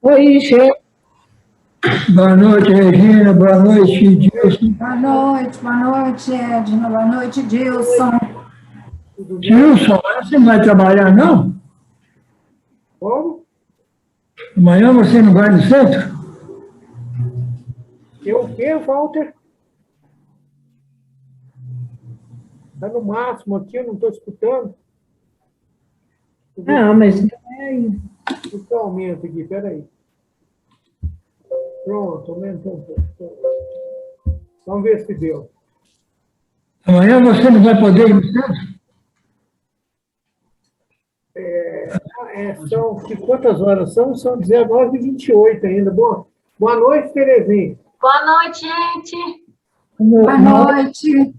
Oi, gente. Boa noite, Regina. Boa noite, Dilson. Boa noite, Edna. Boa noite, Dilson. Dilson, você não vai trabalhar, não? Como? Amanhã você não vai no centro? Eu o quê, Walter? Está no máximo aqui, eu não estou escutando. Ah, mas Então aumenta aqui, peraí. Pronto, aumentou um pouco. Vamos ver se deu. Amanhã você não vai poder ir no centro? Quantas horas são? São 19h28 ainda. Boa noite, Terezinha. Boa noite, gente. Boa noite.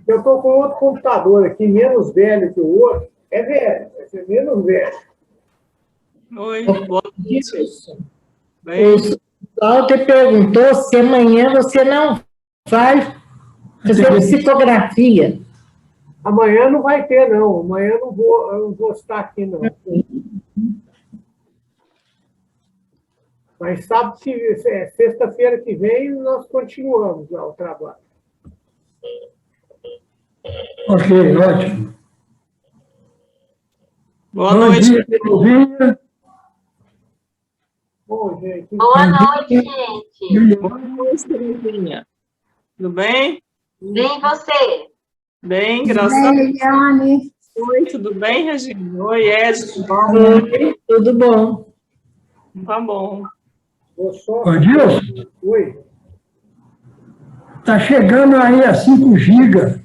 Eu estou com outro computador aqui, menos velho que o outro. É velho, vai ser menos velho. Oi, boa noite. o Walter perguntou se amanhã você não vai fazer psicografia. Amanhã não vai ter, não. Amanhã eu não vou estar aqui, não. Mas sabe que sexta-feira que vem nós continuamos lá o trabalho. Ok, ótimo. Boa Bom noite. dia, Silvinha. Bom, gente. Boa noite, gente. Boa noite, Terezinha. Tudo bem? Bem, você? Bem, graças a Deus. Eliane. Oi, tudo bem, Regina? Oi, Ed, tudo bom? Oi, tudo bom? Tá bom. Vou só... Ô, Dilson, Oi. está chegando aí a 5 GB.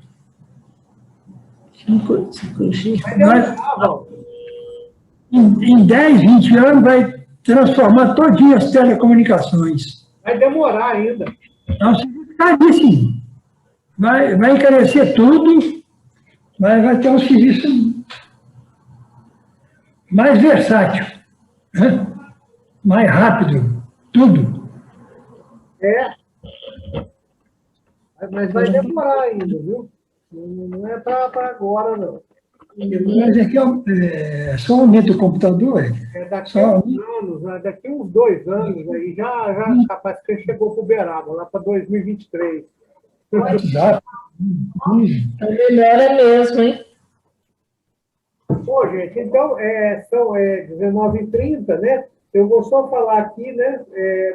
5G. Vai demorar, Val. Em 10, 20 anos vai transformar todinha as telecomunicações. Vai demorar ainda. Então, se ficar disso, vai encarecer tudo, vai ter um serviço mais versátil, né? Mais rápido, tudo. Mas vai demorar ainda, viu? Não é para agora, não. Mas aqui só aumenta o computador. Daqui a uns anos, né? Daqui uns 2 anos, aí já capaz que chegou para o Uberaba, lá para 2023. WhatsApp. Então melhora mesmo, hein? Bom, gente, então, são 19h30, né? Eu vou só falar aqui, né?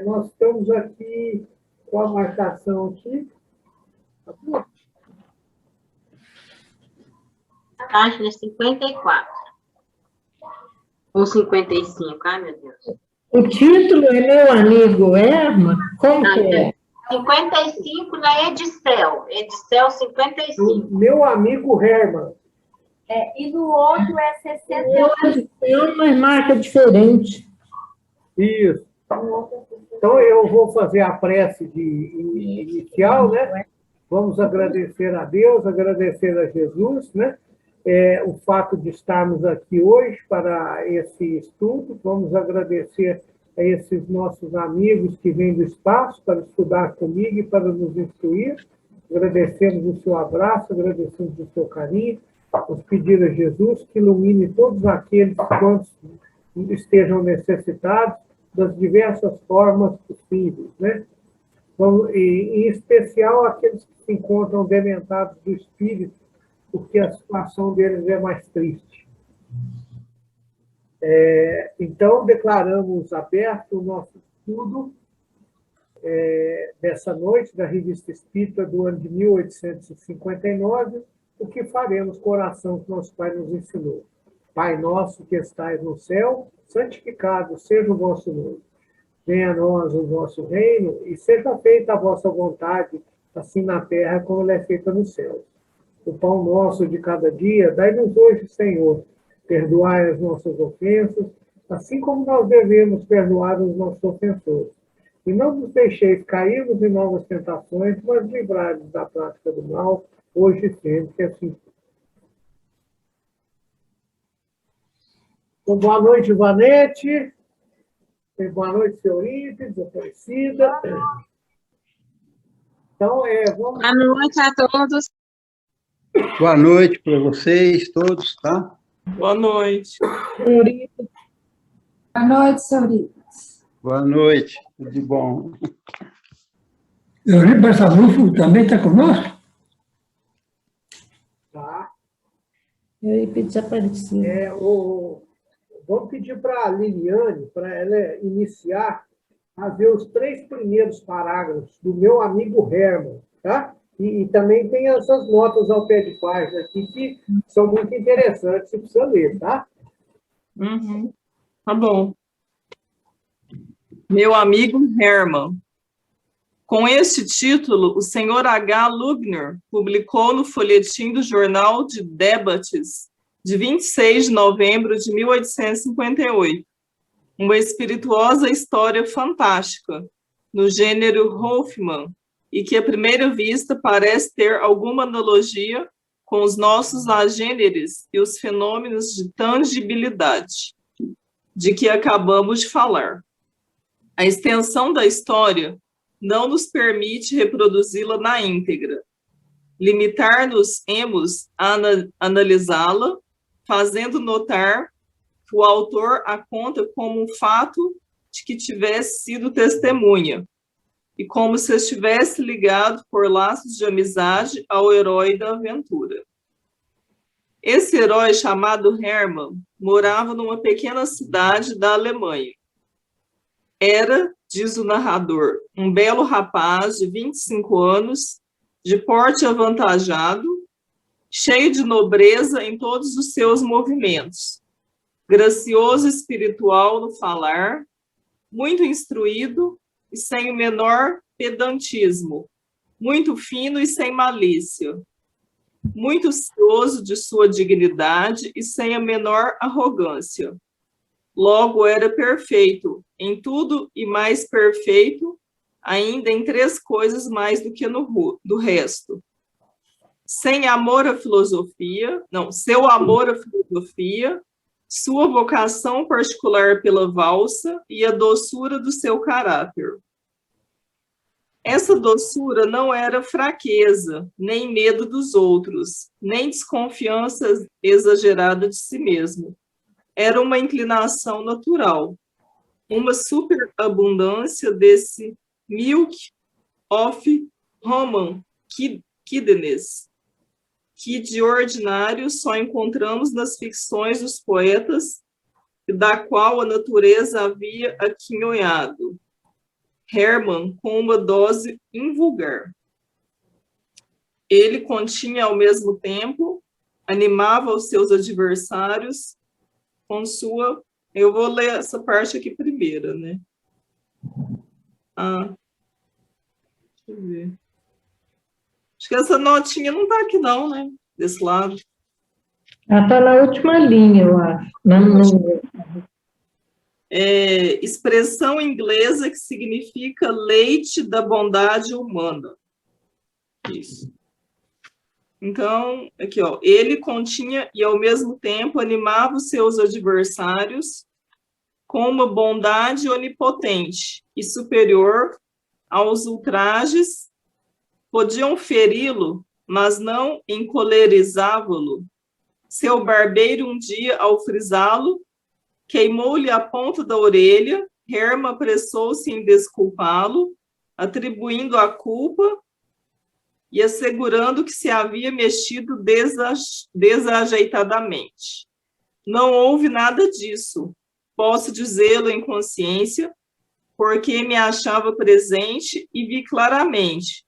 Nós estamos aqui com a marcação aqui. A página 54. Ou 55, ai, meu Deus. O título é Meu Amigo Erma? Como que é? 55 na Edicel. Edicel 55. Meu amigo Herman. E no outro é 68. É uma marca diferente. Isso. Então, eu vou fazer a prece inicial, né? Vamos agradecer a Deus, agradecer a Jesus, né? O fato de estarmos aqui hoje para esse estudo. Vamos agradecer a esses nossos amigos que vêm do espaço para estudar comigo e para nos instruir. Agradecemos o seu abraço, agradecemos o seu carinho. Vamos pedir a Jesus que ilumine todos aqueles que estejam necessitados das diversas formas possíveis, né? E, em especial, aqueles que se encontram dementados do espírito, porque a situação deles é mais triste. Então, declaramos aberto o nosso estudo dessa noite da Revista Espírita do ano de 1859, o que faremos com a oração que nosso Pai nos ensinou. Pai nosso que estais no céu, santificado seja o vosso nome. Venha a nós o vosso reino e seja feita a vossa vontade, assim na terra como ela é feita no céu. O pão nosso de cada dia, dai-nos hoje, Senhor. Perdoai as nossas ofensas, assim como nós devemos perdoar os nossos ofensores. E não nos deixeis cairmos em novas tentações, mas livrai-nos da prática do mal, hoje e sempre, que assim. Então, boa noite, Vanete. Boa noite, seu Ípides, Aparecida. Então, vamos... Boa noite a todos. Boa noite para vocês todos, tá? Boa noite. Eurico, Boa noite, Sauritas. Boa noite, tudo de bom. Eurico Barçanufo também está conosco? Tá? Eurico desapareceu. Vamos pedir para a Liliane, para ela iniciar a ver os 3 primeiros parágrafos do meu amigo Herman, tá? E também tem essas notas ao pé de página aqui que são muito interessantes, você precisa ler, tá? Uhum. Tá bom. Meu amigo Herman. Com este título, o Sr. H. Lugner publicou no folhetim do Jornal de Debates, de 26 de novembro de 1858, uma espirituosa história fantástica, no gênero Hoffmann, e que à primeira vista parece ter alguma analogia com os nossos agêneres e os fenômenos de tangibilidade, de que acabamos de falar. A extensão da história não nos permite reproduzi-la na íntegra. Limitar-nos-emos a analisá-la, fazendo notar que o autor a conta como um fato de que tivesse sido testemunha, e como se estivesse ligado por laços de amizade ao herói da aventura. Esse herói, chamado Hermann, morava numa pequena cidade da Alemanha. Era, diz o narrador, um belo rapaz de 25 anos, de porte avantajado, cheio de nobreza em todos os seus movimentos, gracioso espiritual no falar, muito instruído e sem o menor pedantismo, muito fino e sem malícia, muito cioso de sua dignidade e sem a menor arrogância. Logo era perfeito em tudo e mais perfeito ainda em 3 coisas mais do que do resto. Seu amor à filosofia, sua vocação particular pela valsa e a doçura do seu caráter. Essa doçura não era fraqueza, nem medo dos outros, nem desconfiança exagerada de si mesmo. Era uma inclinação natural, uma superabundância desse milk of Roman kidneys, que de ordinário só encontramos nas ficções dos poetas, da qual a natureza havia aquinhoado. Hermann, com uma dose invulgar. Ele continha ao mesmo tempo, animava os seus adversários com sua... Eu vou ler essa parte aqui primeiro, né? Deixa eu ver. Acho que essa notinha não está aqui não, né? Desse lado. Ela está na última linha, eu acho. Expressão inglesa que significa leite da bondade humana. Isso. Então, aqui, ó, ele continha e, ao mesmo tempo, animava os seus adversários com uma bondade onipotente e superior aos ultrajes. Podiam feri-lo, mas não encolerizávalo. Seu barbeiro, um dia, ao frisá-lo, queimou-lhe a ponta da orelha. Hermann apressou-se em desculpá-lo, atribuindo a culpa e assegurando que se havia mexido desajeitadamente. Não houve nada disso, posso dizê-lo em consciência, porque me achava presente e vi claramente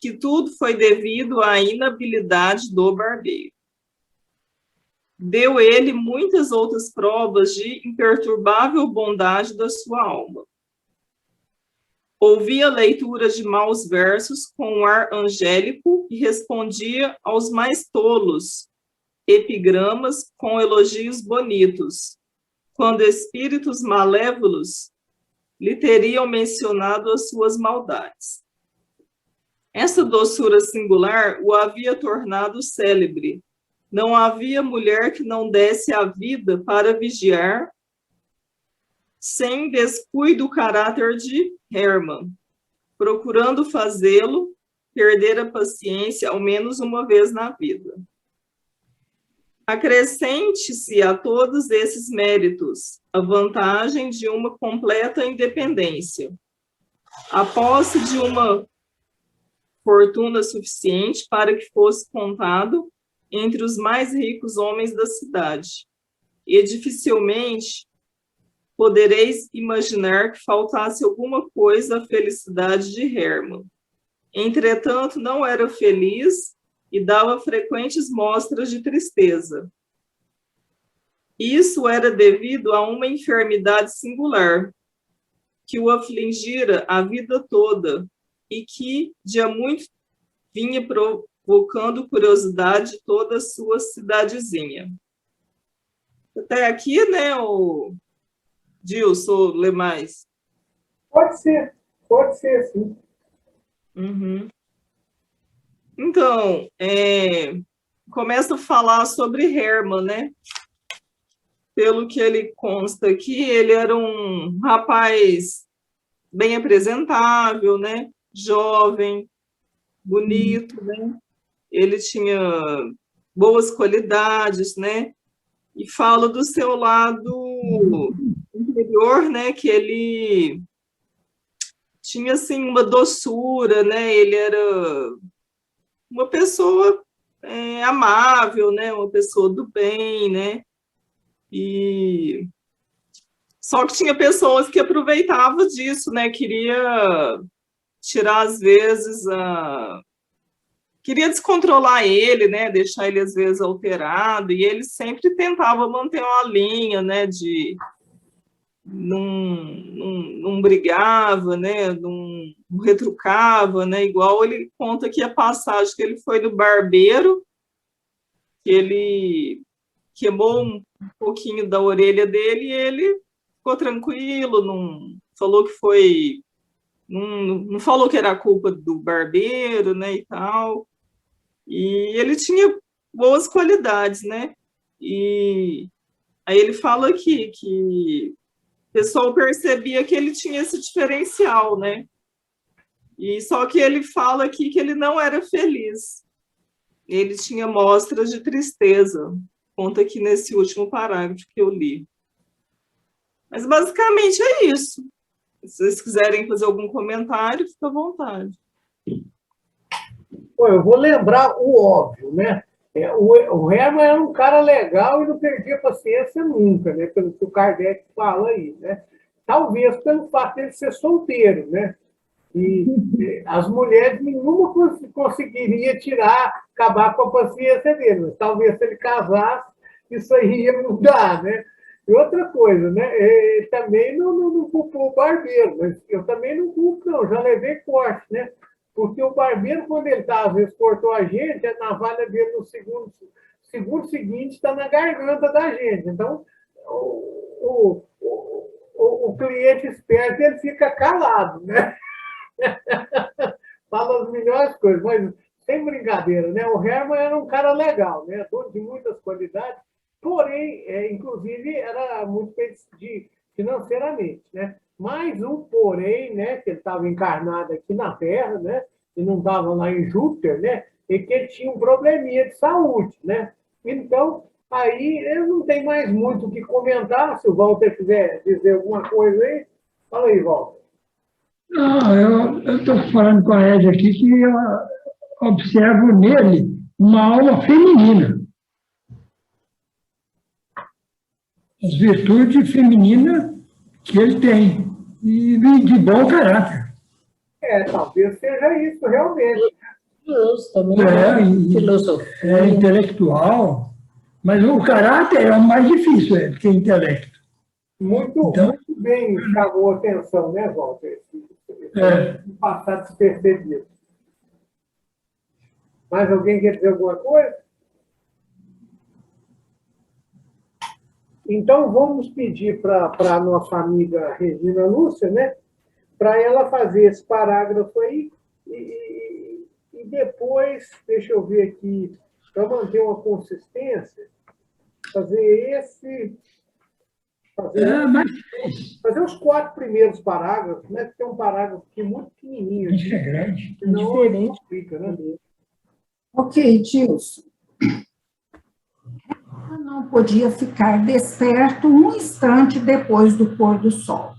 que tudo foi devido à inabilidade do barbeiro. Deu ele muitas outras provas de imperturbável bondade da sua alma. Ouvia a leitura de maus versos com um ar angélico e respondia aos mais tolos epigramas com elogios bonitos, quando espíritos malévolos lhe teriam mencionado as suas maldades. Essa doçura singular o havia tornado célebre. Não havia mulher que não desse a vida para vigiar, sem descuido, o caráter de Hermann, procurando fazê-lo perder a paciência ao menos uma vez na vida. Acrescente-se a todos esses méritos a vantagem de uma completa independência, a posse de uma fortuna suficiente para que fosse contado entre os mais ricos homens da cidade, e dificilmente podereis imaginar que faltasse alguma coisa à felicidade de Hermann. Entretanto, não era feliz e dava frequentes mostras de tristeza. Isso era devido a uma enfermidade singular, que o afligira a vida toda e que, de há muito, vinha provocando curiosidade de toda a sua cidadezinha. Até aqui, né, o Dilson, lê mais. Pode ser, sim. Uhum. Então, começa a falar sobre Hermann, né? Pelo que ele consta aqui, ele era um rapaz bem apresentável, né? Jovem, bonito, né? Ele tinha boas qualidades, né? E fala do seu lado interior, né? Que ele tinha, assim, uma doçura, né? Ele era uma pessoa amável, né? Uma pessoa do bem, né? E só que tinha pessoas que aproveitavam disso, né? Queria tirar, às vezes, queria descontrolar ele, né? Deixar ele, às vezes, alterado, e ele sempre tentava manter uma linha, né? De não brigava, né? Não retrucava, né? Igual ele conta aqui a passagem que ele foi no barbeiro, que ele queimou um pouquinho da orelha dele e ele ficou tranquilo, não falou que foi, não falou que era culpa do barbeiro, né, e tal. E ele tinha boas qualidades, né? E aí ele fala aqui que o pessoal percebia que ele tinha esse diferencial, né? E só que ele fala aqui que ele não era feliz. Ele tinha mostras de tristeza. Conta aqui nesse último parágrafo que eu li. Mas basicamente é isso. Se vocês quiserem fazer algum comentário, fica à vontade. Pô, eu vou lembrar o óbvio, né? O Hermann era um cara legal e não perdia paciência nunca, né? Pelo que o Kardec fala aí, né? Talvez pelo fato de ele ser solteiro, né? E as mulheres, nenhuma conseguiria acabar com a paciência dele. Mas talvez se ele casasse, isso aí ia mudar, né? E outra coisa, né? Ele também não culpou o barbeiro, mas eu também não culpo, não. Já levei corte, né? Porque o barbeiro, quando ele às vezes cortou a gente, a navalha dele no segundo seguinte está na garganta da gente. Então, o cliente esperto, ele fica calado, né? Fala as melhores coisas, mas sem brincadeira, né? O Hermann era um cara legal, né? Dono de muitas qualidades, porém, inclusive, era muito financeiramente, né? Mais um porém, né? Que ele estava encarnado aqui na Terra, né? E não estava lá em Júpiter, né? E que ele tinha um probleminha de saúde, né? Então, aí eu não tenho mais muito o que comentar. Se o Walter quiser dizer alguma coisa aí, fala aí, Walter. Não, eu estou falando com a Edna aqui que eu observo nele uma alma feminina. As virtudes femininas que ele tem, e de bom caráter. Talvez seja isso, realmente. Filosofia. É intelectual, mas o caráter é o mais difícil, que o intelecto. Muito bem chamou a atenção, né, Walter? Passar despercebido. Mais alguém quer dizer alguma coisa? Então, vamos pedir para a nossa amiga Regina Lúcia, né, para ela fazer esse parágrafo aí e depois, deixa eu ver aqui, para manter uma consistência, fazer os 4 primeiros parágrafos, né? Porque tem um parágrafo aqui muito pequenininho. Isso é grande. Não explica, né? Ok, Dilson. não podia ficar desperto um instante depois do pôr do sol.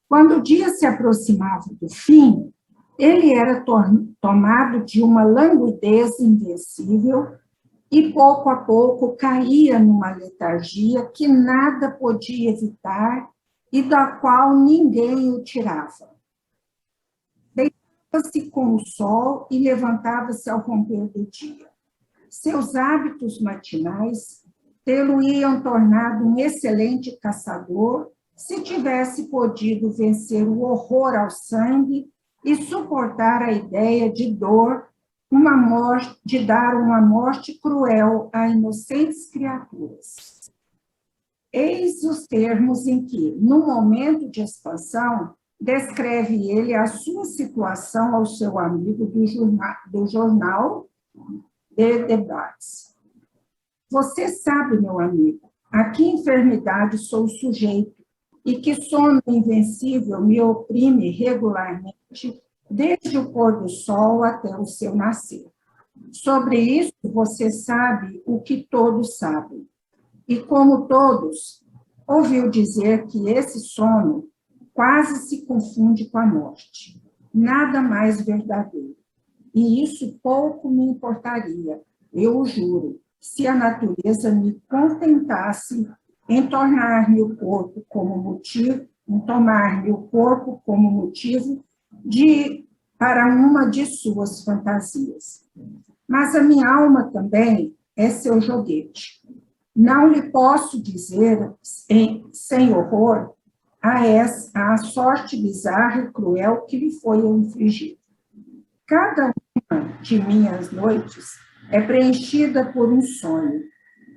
Quando o dia se aproximava do fim, ele era tomado de uma languidez invencível e, pouco a pouco, caía numa letargia que nada podia evitar e da qual ninguém o tirava. Deitava-se com o sol e levantava-se ao romper do dia. Seus hábitos matinais tê-lo-iam tornado um excelente caçador se tivesse podido vencer o horror ao sangue e suportar a ideia de dor, de dar uma morte cruel a inocentes criaturas. Eis os termos em que, no momento de expansão, descreve ele a sua situação ao seu amigo do jornal de debates. Você sabe, meu amigo, a que enfermidade sou sujeito e que sono invencível me oprime regularmente desde o pôr do sol até o seu nascer. Sobre isso, você sabe o que todos sabem. E como todos, ouviu dizer que esse sono quase se confunde com a morte. Nada mais verdadeiro. E isso pouco me importaria, eu o juro, se a natureza me contentasse em tomar-me o corpo como motivo para uma de suas fantasias. Mas a minha alma também é seu joguete. Não lhe posso dizer, sem horror, a sorte bizarra e cruel que lhe foi infligida. Cada uma de minhas noites é preenchida por um sonho,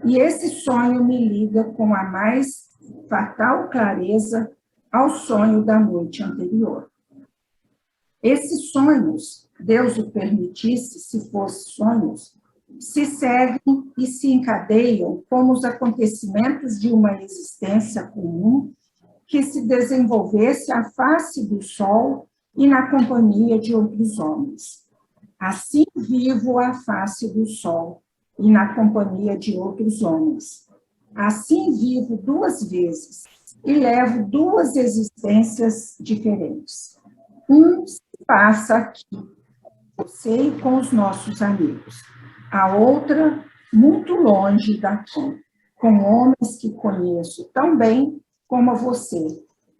e esse sonho me liga com a mais fatal clareza ao sonho da noite anterior. Esses sonhos, Deus o permitisse, se fossem sonhos, se seguem e se encadeiam como os acontecimentos de uma existência comum que se desenvolvesse à face do sol e na companhia de outros homens. Assim vivo à face do sol e na companhia de outros homens. Assim vivo duas vezes e levo duas existências diferentes. Um se passa aqui, você e com os nossos amigos. A outra, muito longe daqui, com homens que conheço tão bem como você,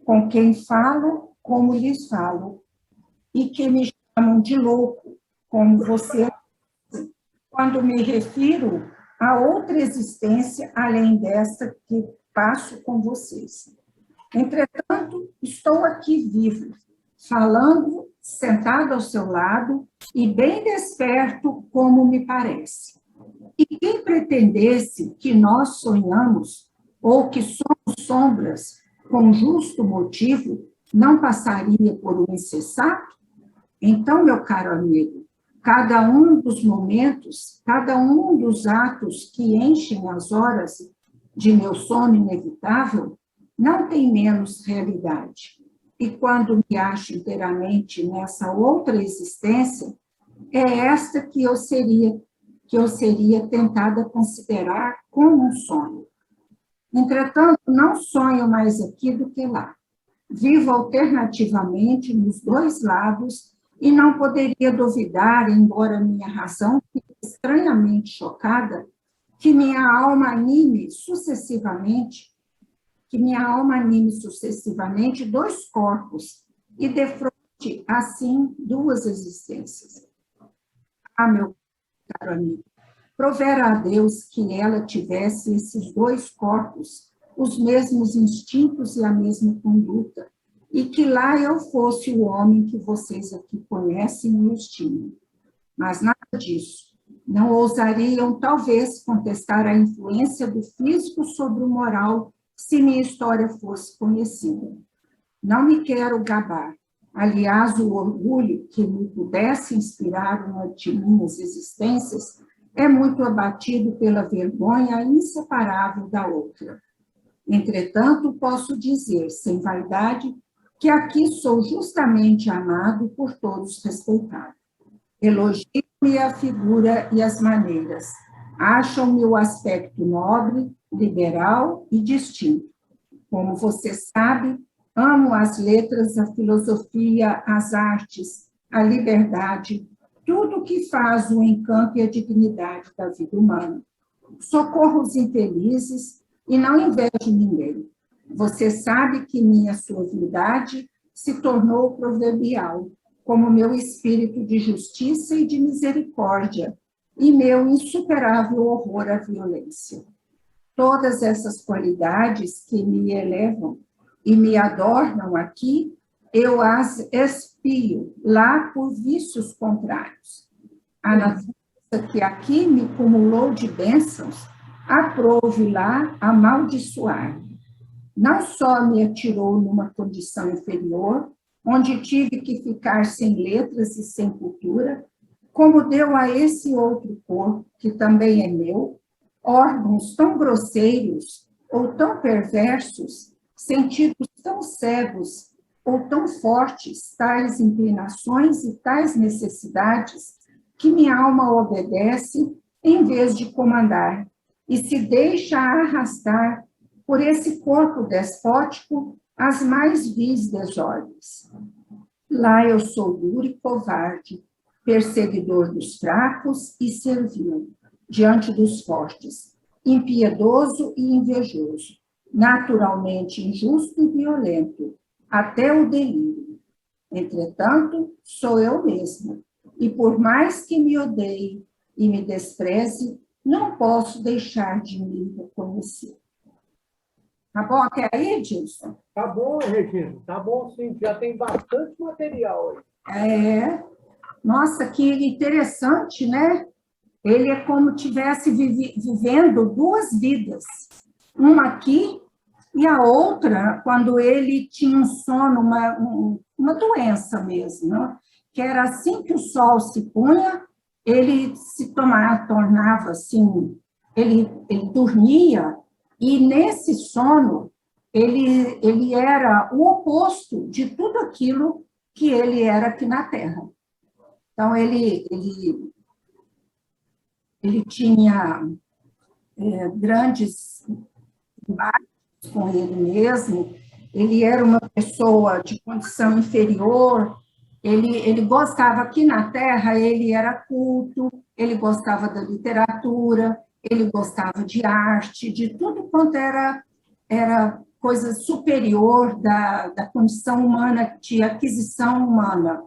com quem falo como lhes falo, e que me chamam de louco, como você, quando me refiro a outra existência além dessa que passo com vocês. Entretanto, estou aqui vivo, falando, sentado ao seu lado e bem desperto, como me parece. E quem pretendesse que nós sonhamos ou que somos sombras com justo motivo, não passaria por um insensato? Então, meu caro amigo, cada um dos momentos, cada um dos atos que enchem as horas de meu sono inevitável, não tem menos realidade. E quando me acho inteiramente nessa outra existência, é esta que eu seria tentada a considerar como um sonho. Entretanto, não sonho mais aqui do que lá. Vivo alternativamente nos dois lados e não poderia duvidar, embora minha razão fique estranhamente chocada, que minha alma anime sucessivamente dois corpos e defronte, assim, duas existências. Ah, meu caro amigo, provera a Deus que ela tivesse esses dois corpos, os mesmos instintos e a mesma conduta, e que lá eu fosse o homem que vocês aqui conhecem e estimam. Mas nada disso. Não ousariam, talvez, contestar a influência do físico sobre o moral, se minha história fosse conhecida. Não me quero gabar. Aliás, o orgulho que me pudesse inspirar uma de minhas existências é muito abatido pela vergonha inseparável da outra. Entretanto, posso dizer, sem vaidade, que aqui sou justamente amado e por todos respeitado. Elogio-me a figura e as maneiras. Acha o meu aspecto nobre, liberal e distinto. Como você sabe, amo as letras, a filosofia, as artes, a liberdade, tudo que faz o encanto e a dignidade da vida humana. Socorro os infelizes e não invejo ninguém. Você sabe que minha suavidade se tornou proverbial, como meu espírito de justiça e de misericórdia, e meu insuperável horror à violência. Todas essas qualidades que me elevam e me adornam aqui, eu as expio lá por vícios contrários. A natureza que aqui me cumulou de bênçãos, aprove lá amaldiçoar. Não só me atirou numa condição inferior, onde tive que ficar sem letras e sem cultura, como deu a esse outro corpo, que também é meu, órgãos tão grosseiros ou tão perversos, sentidos tão cegos ou tão fortes, tais inclinações e tais necessidades, que minha alma obedece em vez de comandar, e se deixa arrastar por esse corpo despótico as mais vis desordens. Lá eu sou duro e covarde, perseguidor dos fracos e servil, diante dos fortes, impiedoso e invejoso, naturalmente injusto e violento, até o delírio. Entretanto, sou eu mesma, e por mais que me odeie e me despreze, não posso deixar de me reconhecer. Tá bom até aí, Dilson? Tá bom, Regina, tá bom sim, já tem bastante material aí. É, nossa, que interessante, né? Ele é como tivesse vivendo duas vidas, uma aqui e a outra quando ele tinha um sono, uma doença mesmo, né? Que era assim que o sol se punha, ele se tornava assim, ele dormia, e nesse sono ele era o oposto de tudo aquilo que ele era aqui na Terra. Então, ele tinha grandes embates com ele mesmo, ele era uma pessoa de condição inferior, ele gostava, aqui na Terra, ele era culto, ele gostava da literatura, ele gostava de arte, de tudo quanto era coisa superior da condição humana, de aquisição humana.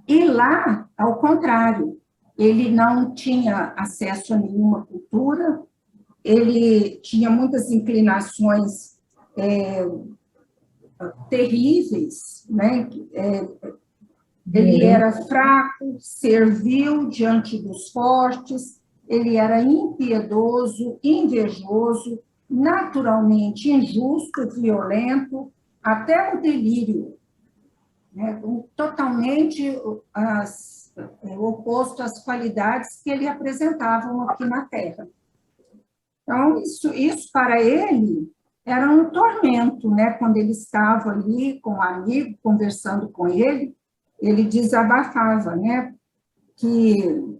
E lá, ao contrário, ele não tinha acesso a nenhuma cultura, ele tinha muitas inclinações terríveis, né? Ele era fraco, servil diante dos fortes, ele era impiedoso, invejoso, naturalmente injusto, violento, até o delírio, né? Totalmente oposto às qualidades que ele apresentava aqui na Terra. Então, isso para ele era um tormento, né? Quando ele estava ali com um amigo, conversando com ele desabafava, né? Que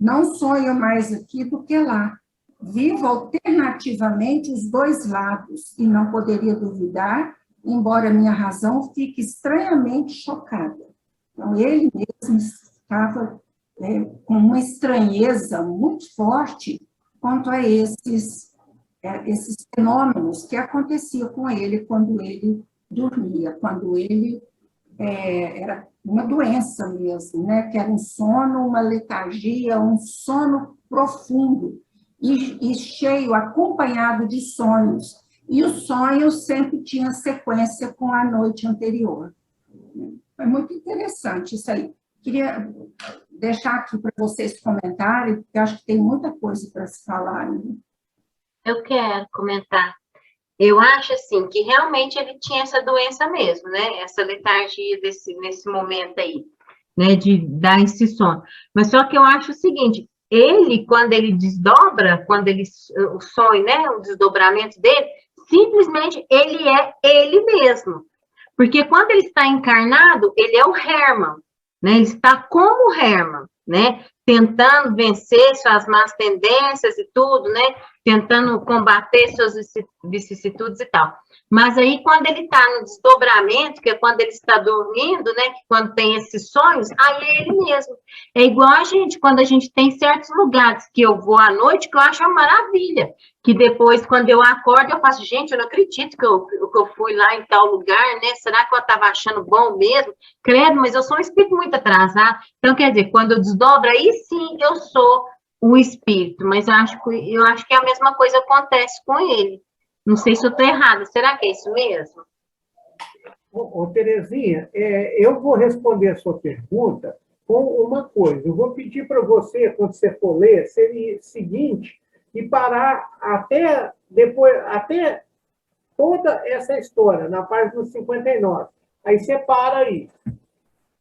não sou eu mais aqui do que lá. Vivo alternativamente os dois lados e não poderia duvidar, embora minha razão fique estranhamente chocada. Então, ele mesmo estava com uma estranheza muito forte quanto a esses fenômenos que aconteciam com ele quando ele dormia, quando ele era uma doença mesmo, né? Que era um sono, uma letargia, um sono profundo e cheio, acompanhado de sonhos. E os sonhos sempre tinham sequência com a noite anterior. É muito interessante isso aí. Queria deixar aqui para vocês comentarem, porque acho que tem muita coisa para se falar. Né? Eu quero comentar. Eu acho, assim, que realmente ele tinha essa doença mesmo, né? Essa letargia nesse momento aí, né? De dar esse sono. Mas só que eu acho o seguinte, ele, quando ele desdobra, o sonho, né? O desdobramento dele, simplesmente ele é ele mesmo. Porque quando ele está encarnado, ele é o Hermann, né? Ele está como Hermann, né? tentando vencer suas más tendências e tudo, né? Tentando combater suas vicissitudes e tal. Mas aí, quando ele está no desdobramento, que é quando ele está dormindo, né? Que quando tem esses sonhos, aí é ele mesmo. É igual a gente, quando a gente tem certos lugares que eu vou à noite, que eu acho uma maravilha. Que depois, quando eu acordo, eu faço, gente, eu não acredito que eu fui lá em tal lugar, né? Será que eu estava achando bom mesmo? Credo, mas eu sou um espírito muito atrasado. Então, quer dizer, quando eu desdobro, aí sim eu sou um espírito, mas eu acho que a mesma coisa acontece com ele. Não sei se eu estou errada. Será que é isso mesmo? Ô, Terezinha, eu vou responder a sua pergunta com uma coisa. Eu vou pedir para você, quando você for ler, seria o seguinte, e parar até toda essa história, na página 59. Aí você para aí.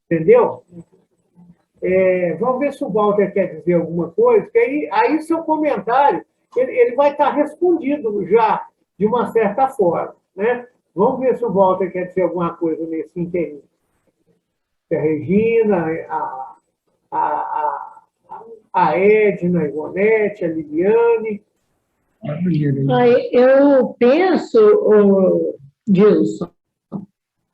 Entendeu? Vamos ver se o Walter quer dizer alguma coisa, que aí seu comentário ele vai estar respondido já, de uma certa forma. Né? Vamos ver se o Walter quer dizer alguma coisa nesse interim. A Regina, a Edna, a Ivonete, a Liliane. Eu penso, Gilson,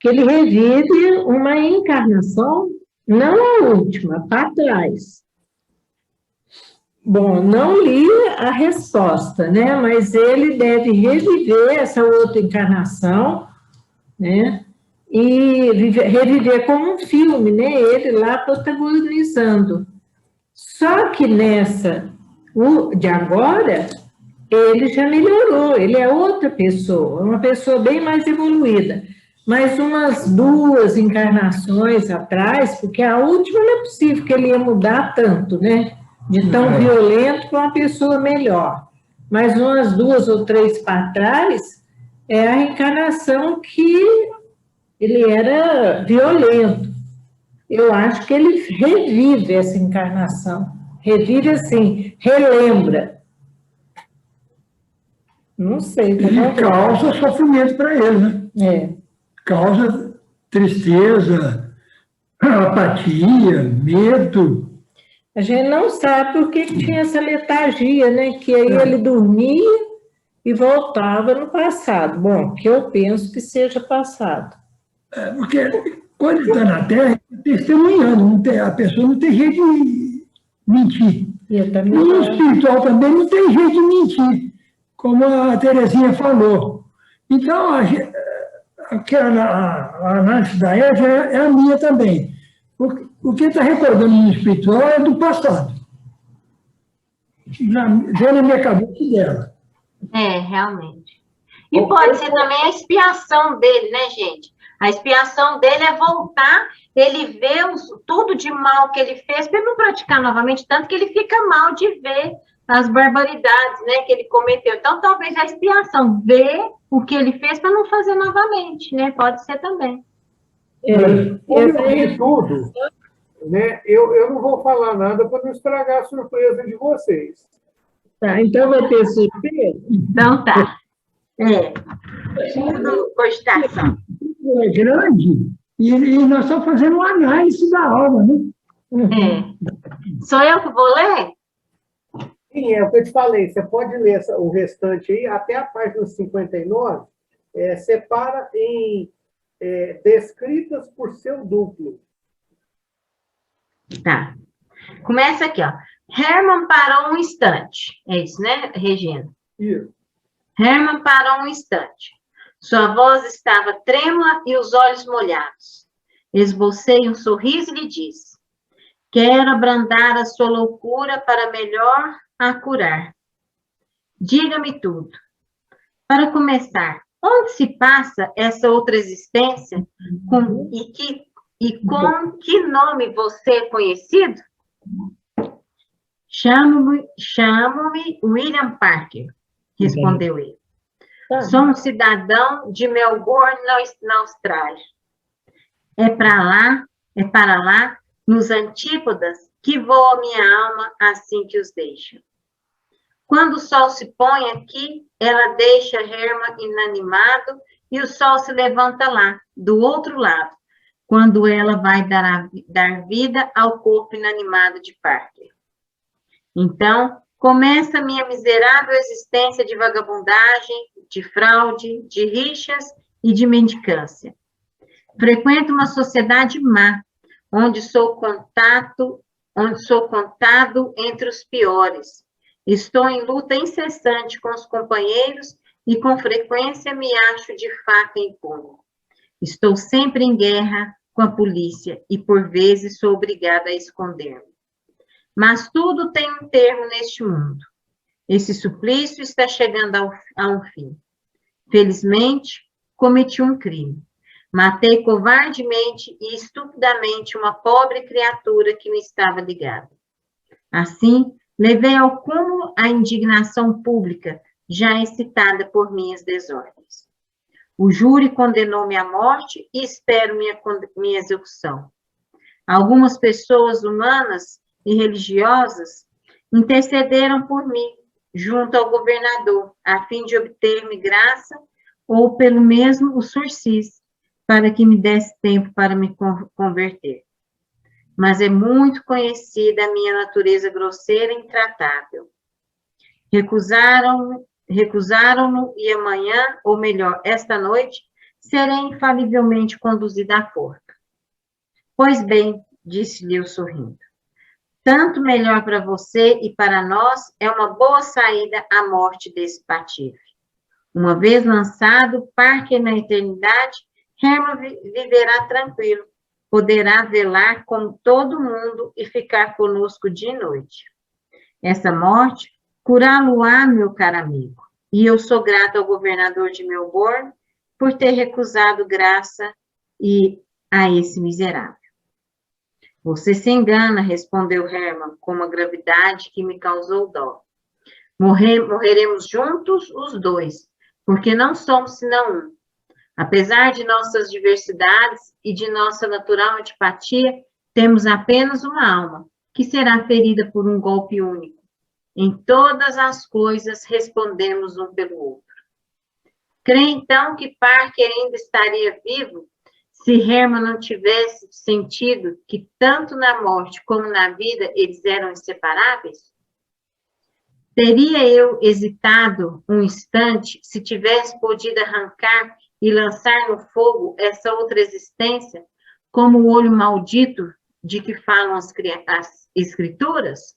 que ele revive uma encarnação, não a última, para trás. Bom, não li a resposta, né? Mas ele deve reviver essa outra encarnação, né? E reviver como um filme, né? Ele lá protagonizando. Só que nessa de agora, ele já melhorou, ele é outra pessoa, uma pessoa bem mais evoluída. Mas umas 2 encarnações atrás, porque a última não é possível que ele ia mudar tanto, né? De tão violento para uma pessoa melhor. Mas umas 2 ou 3 para trás, é a reencarnação que ele era violento. Eu acho que ele revive essa encarnação. Revive assim, relembra. Não sei. E causa sofrimento para ele, né? Causa tristeza, apatia, medo. A gente não sabe por que tinha essa letargia, né? Que aí ele dormia e voltava no passado. Bom, que eu penso que seja passado. Porque quando ele está na Terra, ele está testemunhando, a pessoa não tem jeito de mentir. E no espiritual também não tem jeito de mentir, como a Terezinha falou. Então, a análise da Eva é a minha também. O que está recordando no espiritual é do passado. Veio na minha cabeça dela. Realmente. E pode ser também a expiação dele, né, gente? A expiação dele é voltar, ele vê tudo de mal que ele fez para ele não praticar novamente, tanto que ele fica mal de ver as barbaridades, né, que ele cometeu. Então, talvez a expiação, ver o que ele fez para não fazer novamente, né? Pode ser também. De tudo, né? Eu não vou falar nada para não estragar a surpresa de vocês. Tá, então vai ter surpresa? Então tá. Cogitação. É grande e nós estamos fazendo uma análise da alma, né? Sou eu que vou ler? Sim, é o que eu te falei. Você pode ler o restante aí, até a página 59, separa em descritas por seu duplo. Tá. Começa aqui, ó. Herman parou um instante. É isso, né, Regina? Isso. Herman parou um instante. Sua voz estava trêmula e os olhos molhados. Esbocei um sorriso e lhe disse: quero abrandar a sua loucura para melhor a curar. Diga-me tudo. Para começar, onde se passa essa outra existência com que nome você é conhecido? Chamo-me William Parker, respondeu ele. Sou um cidadão de Melbourne, na Austrália. É para lá, nos antípodas, que voa minha alma assim que os deixo. Quando o sol se põe aqui, ela deixa Herman inanimado e o sol se levanta lá, do outro lado, quando ela vai dar vida ao corpo inanimado de Parker. Então, começa a minha miserável existência de vagabundagem, de fraude, de rixas e de mendicância. Frequento uma sociedade má, onde sou contado entre os piores. Estou em luta incessante com os companheiros e com frequência me acho de faca em punho. Estou sempre em guerra com a polícia e por vezes sou obrigada a esconder-me. Mas tudo tem um termo neste mundo. Esse suplício está chegando a um fim. Felizmente, cometi um crime. Matei covardemente e estupidamente uma pobre criatura que me estava ligada. Assim, levei ao cúmulo a indignação pública, já excitada por minhas desordens. O júri condenou-me à morte e espero minha execução. Algumas pessoas humanas e religiosas intercederam por mim, junto ao governador, a fim de obter-me graça ou pelo mesmo o sursis, para que me desse tempo para me converter. Mas é muito conhecida a minha natureza grosseira e intratável. Recusaram-no e amanhã, ou melhor, esta noite, serei infalivelmente conduzida à forca. Pois bem, disse-lhe eu sorrindo, tanto melhor para você e para nós é uma boa saída à morte desse patife. Uma vez lançado, parque na eternidade, Herman viverá tranquilo, poderá velar como todo mundo e ficar conosco dia e noite. Essa morte curá-lo-á, meu caro amigo, e eu sou grato ao governador de Melbourne por ter recusado graça a esse miserável. Você se engana, respondeu Herman, com uma gravidade que me causou dó. Morreremos juntos os dois, porque não somos senão um. Apesar de nossas diversidades e de nossa natural antipatia, temos apenas uma alma, que será ferida por um golpe único. Em todas as coisas respondemos um pelo outro. Crê então que Parker ainda estaria vivo se Herman não tivesse sentido que tanto na morte como na vida eles eram inseparáveis? Teria eu hesitado um instante se tivesse podido arrancar e lançar no fogo essa outra existência, como o olho maldito de que falam as escrituras?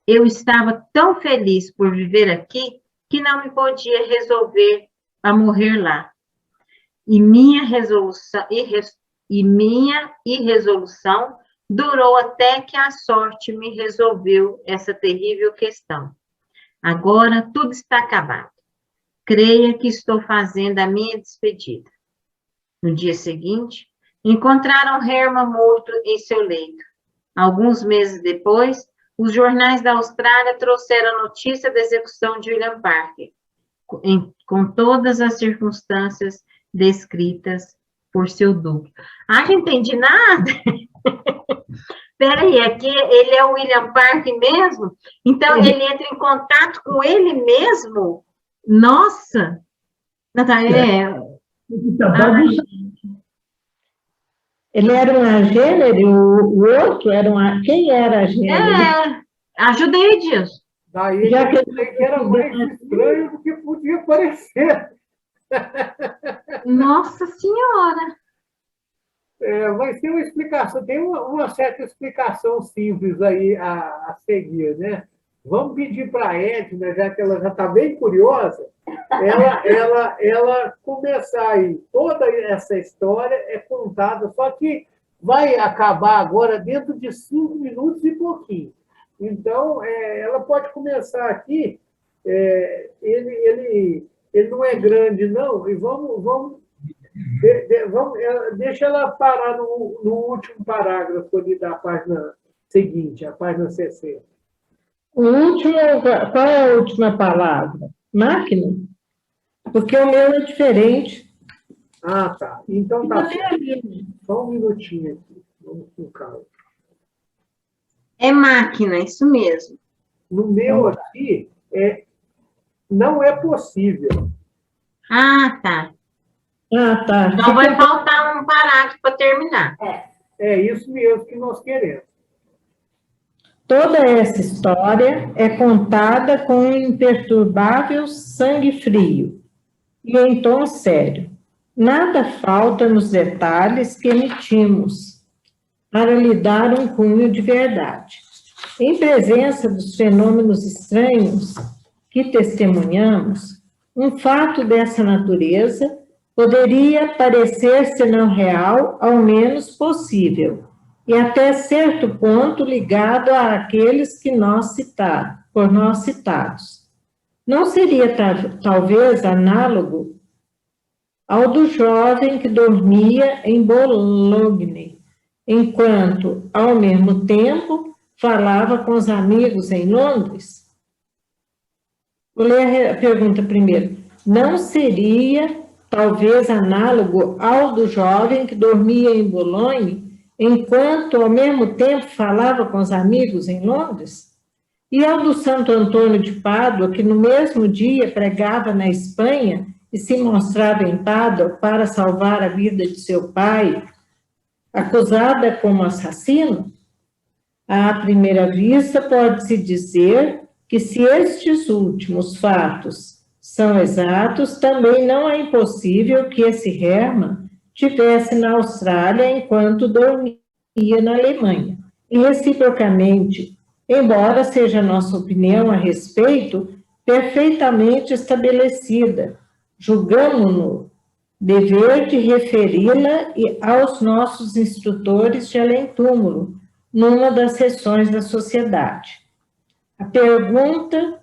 Eu estava tão feliz por viver aqui que não me podia resolver a morrer lá. E minha irresolução durou até que a sorte me resolveu essa terrível questão. Agora tudo está acabado. Creia que estou fazendo a minha despedida. No dia seguinte, encontraram Herman morto em seu leito. Alguns meses depois, os jornais da Austrália trouxeram a notícia da execução de William Parker, com todas as circunstâncias descritas por seu duplo. Ah, não entendi nada. Peraí, aqui ele é o William Parker mesmo? Então, ele entra em contato com ele mesmo? Nossa! Natália, ele era um agênero, o outro era quem era agênero? Ajudei, Deus. Daí já que era mais estranho do que podia parecer. Nossa Senhora! Mas tem uma explicação, tem uma certa explicação simples aí a seguir, né? Vamos pedir para a Edna, já que ela já está bem curiosa, ela começar aí. Toda essa história é contada, só que vai acabar agora dentro de 5 minutos e pouquinho. Então, ela pode começar aqui. Ele não é grande, não, e vamos deixa ela parar no último parágrafo ali da página seguinte, a página 60. O último, qual é a última palavra? Máquina? Porque o meu é diferente. Ah, tá. Então tá. Só um minutinho aqui. Vamos com calma. É máquina, isso mesmo. No meu aqui, não é possível. Ah, tá. Ah, tá. Então vai faltar um parágrafo para terminar. É isso mesmo que nós queremos. Toda essa história é contada com um imperturbável sangue frio e em tom sério. Nada falta nos detalhes que emitimos para lhe dar um cunho de verdade. Em presença dos fenômenos estranhos que testemunhamos, um fato dessa natureza poderia parecer, se não real, ao menos possível, e até certo ponto ligado àqueles que por nós citados. Não seria talvez análogo ao do jovem que dormia em Boulogne, enquanto, ao mesmo tempo, falava com os amigos em Londres? Vou ler a pergunta primeiro. Não seria talvez análogo ao do jovem que dormia em Boulogne, enquanto, ao mesmo tempo, falava com os amigos em Londres? E ao do Santo Antônio de Pádua, que no mesmo dia pregava na Espanha e se mostrava em Pádua para salvar a vida de seu pai, acusada como assassino? À primeira vista, pode-se dizer que, se estes últimos fatos são exatos, também não é impossível que esse Hermann estivesse na Austrália enquanto dormia na Alemanha. E, reciprocamente, embora seja nossa opinião a respeito perfeitamente estabelecida, julgamo-no dever de referi-la aos nossos instrutores de além-túmulo, numa das sessões da sociedade. A pergunta,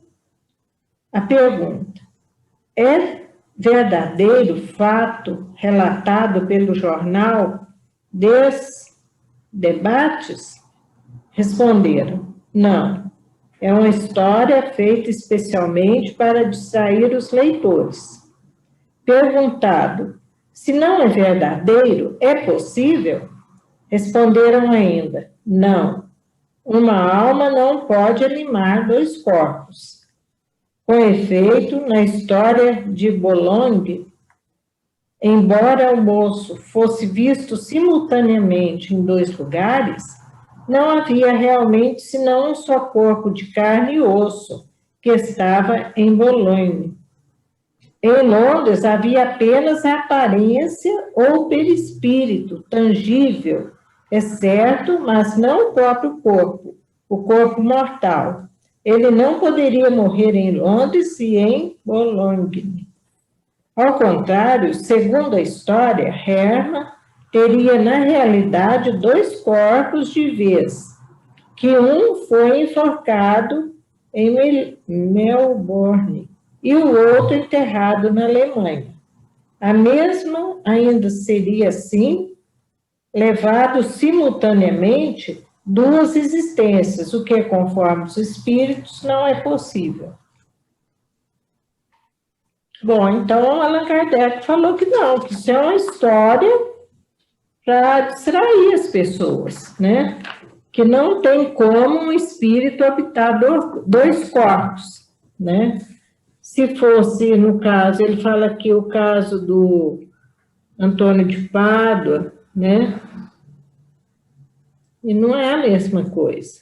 é verdadeiro fato relatado pelo jornal Des Debates? Responderam, não. É uma história feita especialmente para distrair os leitores. Perguntado, se não é verdadeiro, é possível? Responderam ainda, não. Uma alma não pode animar dois corpos. Com efeito, na história de Boulogne, embora o moço fosse visto simultaneamente em dois lugares, não havia realmente senão um só corpo de carne e osso que estava em Boulogne. Em Londres havia apenas a aparência ou perispírito tangível, é certo, mas não o próprio corpo, o corpo mortal. Ele não poderia morrer em Londres e em Boulogne. Ao contrário, segundo a história, Hermann teria, na realidade, dois corpos de vez, que um foi enforcado em Melbourne e o outro enterrado na Alemanha. A mesma ainda seria, assim, levado simultaneamente duas existências, o que, conforme os espíritos, não é possível. Bom, então Allan Kardec falou que não, que isso é uma história para distrair as pessoas, né? Que não tem como um espírito habitar dois corpos, né? Se fosse, no caso, ele fala aqui o caso do Antônio de Pádua, né? E não é a mesma coisa,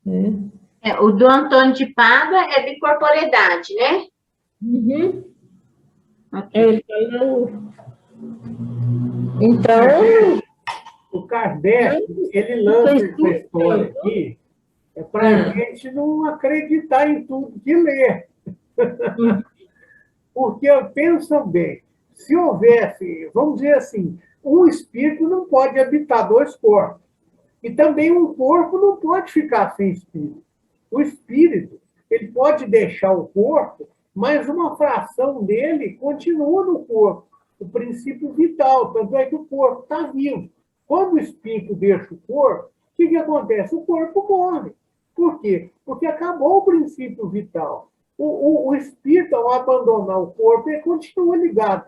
né? O do Antônio de Pádua é bicorporidade, né? Uhum. Okay. Então, o Kardec, ele lança essa história aqui para a gente não acreditar em tudo que lê. Porque, pensa bem, se houvesse, vamos dizer assim, um espírito não pode habitar dois corpos. E também um corpo não pode ficar sem espírito. O espírito, ele pode deixar o corpo, mas uma fração dele continua no corpo, o princípio vital, tanto é que o corpo está vivo. Quando o espírito deixa o corpo, o que acontece? O corpo morre. Por quê? Porque acabou o princípio vital. O espírito, ao abandonar o corpo, ele continua ligado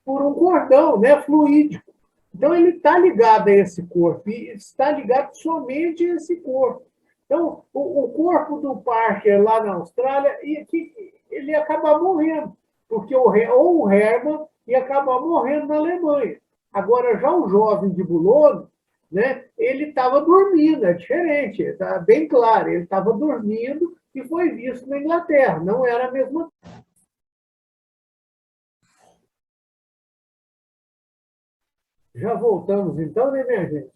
por um cordão, né, fluídico. Então, ele está ligado a esse corpo, e está ligado somente a esse corpo. Então, o corpo do Parker lá na Austrália, ele ia acabar morrendo, porque ou o Hermann ia acabar morrendo na Alemanha. Agora, já o jovem de Boulogne, né? Ele estava dormindo, é diferente, está bem claro, ele estava dormindo e foi visto na Inglaterra, não era a mesma coisa. Já voltamos então, né, minha gente?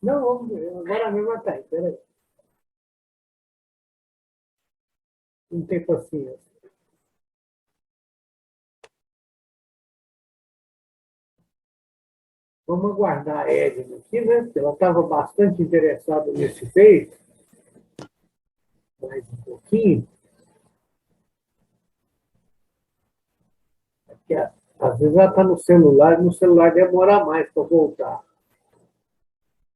Não, vamos ver, agora mesmo está aí, peraí. Não tem paciência. Vamos aguardar a Edna aqui, né? Porque ela estava bastante interessada nesse feito. Mais um pouquinho. Porque, às vezes ela está no celular, e no celular demora mais para voltar.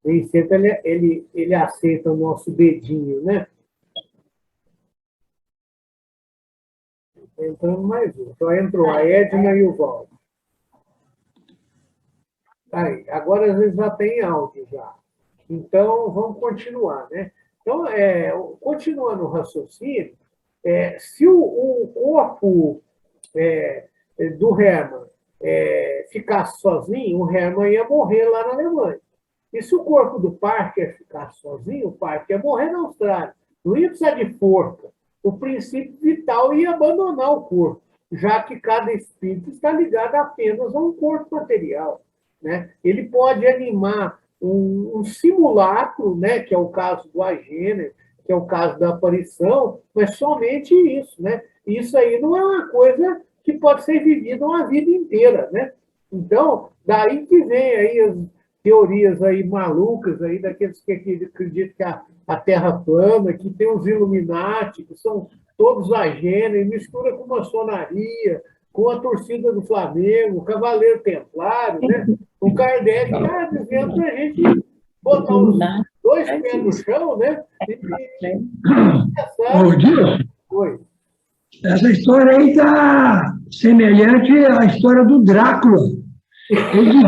Nem sempre ele aceita o nosso dedinho, né? Entrando mais um. Só entrou a Edna e o Valdo. Aí, agora às vezes já tem áudio já. Então, vamos continuar, né? Então, continuando o raciocínio, se o corpo do Hermann ficasse sozinho, o Hermann ia morrer lá na Alemanha. E se o corpo do Parker ficasse sozinho, o Parker ia morrer na Austrália. Não ia precisar de forca. O princípio vital ia abandonar o corpo, já que cada espírito está ligado apenas a um corpo material, né? Ele pode animar um simulacro, né, que é o caso do agênero, que é o caso da aparição, mas somente isso, né? Isso aí não é uma coisa que pode ser vivida uma vida inteira, né? Então, daí que vem aí as teorias aí malucas aí daqueles que acreditam que a Terra plana, que tem os Illuminati, que são todos agêneros, mistura com maçonaria, com a torcida do Flamengo, o Cavaleiro Templário, né? O Kardec está dizendo para a gente botar os dois pés no chão, né? Ô, Dilson, Oi. essa história aí está semelhante à história do Drácula. Ele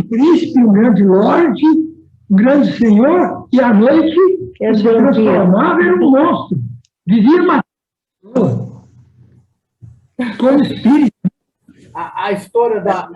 príncipe, um grande lorde, um grande senhor, e à noite se transformava em um monstro. Vivia matando como espírito. A história da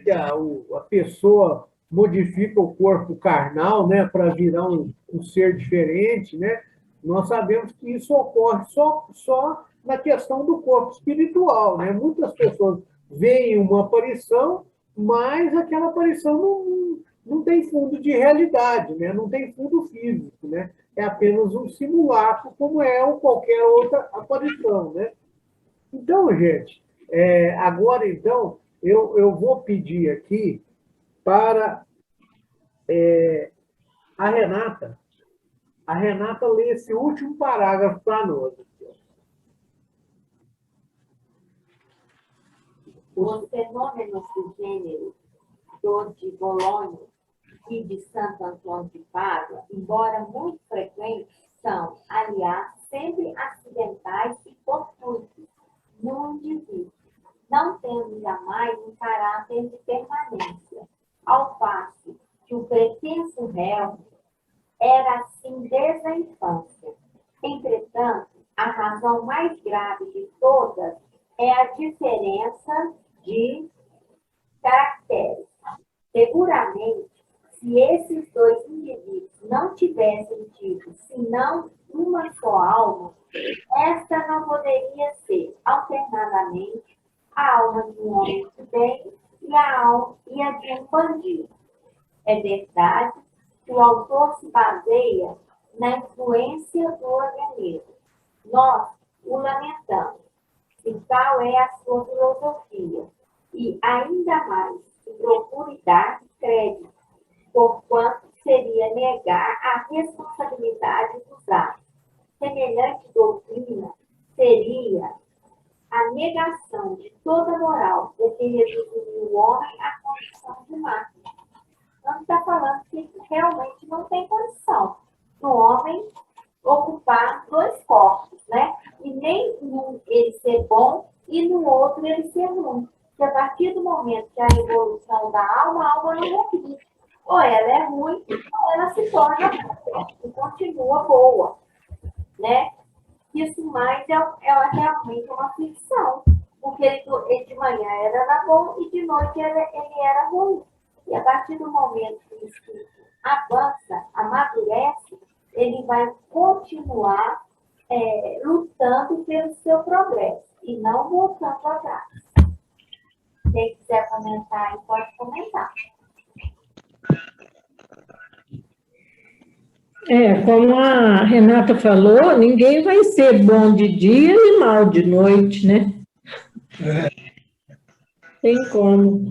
que a pessoa modifica o corpo carnal, né, para virar um ser diferente, né? Nós sabemos que isso ocorre só na questão do corpo espiritual, né? Muitas pessoas veem uma aparição, mas aquela aparição não tem fundo de realidade, né? Não tem fundo físico, né? É apenas um simulacro, como qualquer outra aparição, né? Então, gente, agora, então, eu vou pedir aqui para a Renata. A Renata lê esse último parágrafo para nós. Os fenômenos do gênero do de Bolonha e de Santo Antônio de Pádua, embora muito frequentes, são, aliás, sempre acidentais e fortuitos no indivíduo, não tendo jamais um caráter de permanência, ao passo que o pretenso réu era assim desde a infância. Entretanto, a razão mais grave de todas é a diferença de caracteres. Seguramente, se esses dois indivíduos não tivessem tido senão uma só alma, esta não poderia ser, alternadamente, a alma de um homem de bem e a de um bandido. É verdade que o autor se baseia na influência do organismo. Nós o lamentamos, e tal é a sua filosofia, e ainda mais se procure dar crédito, porquanto seria negar a responsabilidade dos atos. Semelhante doutrina seria a negação de toda moral, porque reduziria o homem à condição de máquina. Não está falando que realmente não tem condição do homem ocupar dois corpos, né? E nem num ele ser bom e no outro ele ser ruim. Porque a partir do momento que a evolução da alma, a alma não modifica. Ou ela é ruim, ou ela se torna boa, e continua boa, né? Isso mais é realmente uma ficção, porque ele de manhã era bom e de noite ele era ruim. E a partir do momento que o espírito avança, amadurece, ele vai continuar lutando pelo seu progresso e não voltando atrás. Quem quiser comentar aí, pode comentar. Como a Renata falou, ninguém vai ser bom de dia e mal de noite, né? Tem como.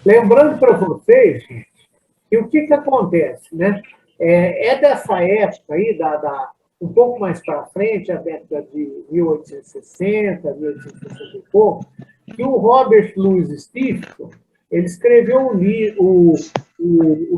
Lembrando para vocês, gente, que o que acontece, né? Dessa época aí, um pouco mais para frente, a década de 1860, 1860 e pouco, que o Robert Louis Stevenson, ele escreveu o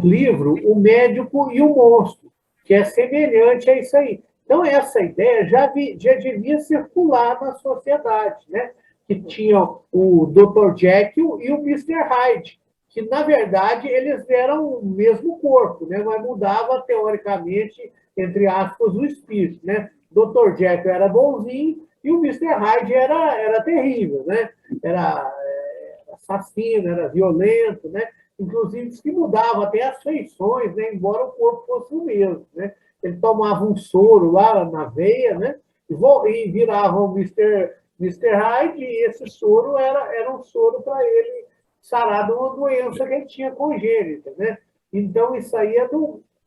livro O Médico e o Monstro, que é semelhante a isso aí. Então, essa ideia já devia circular na sociedade, né? Que tinham o Dr. Jekyll e o Mr. Hyde, que, na verdade, eles eram o mesmo corpo, né? Mas mudava, teoricamente, entre aspas, o espírito, né? Dr. Jekyll era bonzinho e o Mr. Hyde era terrível, né? Era assassino, era violento, né? Inclusive, que mudava até as feições, né? Embora o corpo fosse o mesmo, né? Ele tomava um soro lá na veia, né? E virava o Mr. Hyde, e esse soro era um soro para ele sarar de uma doença que ele tinha congênita, né? Então, isso aí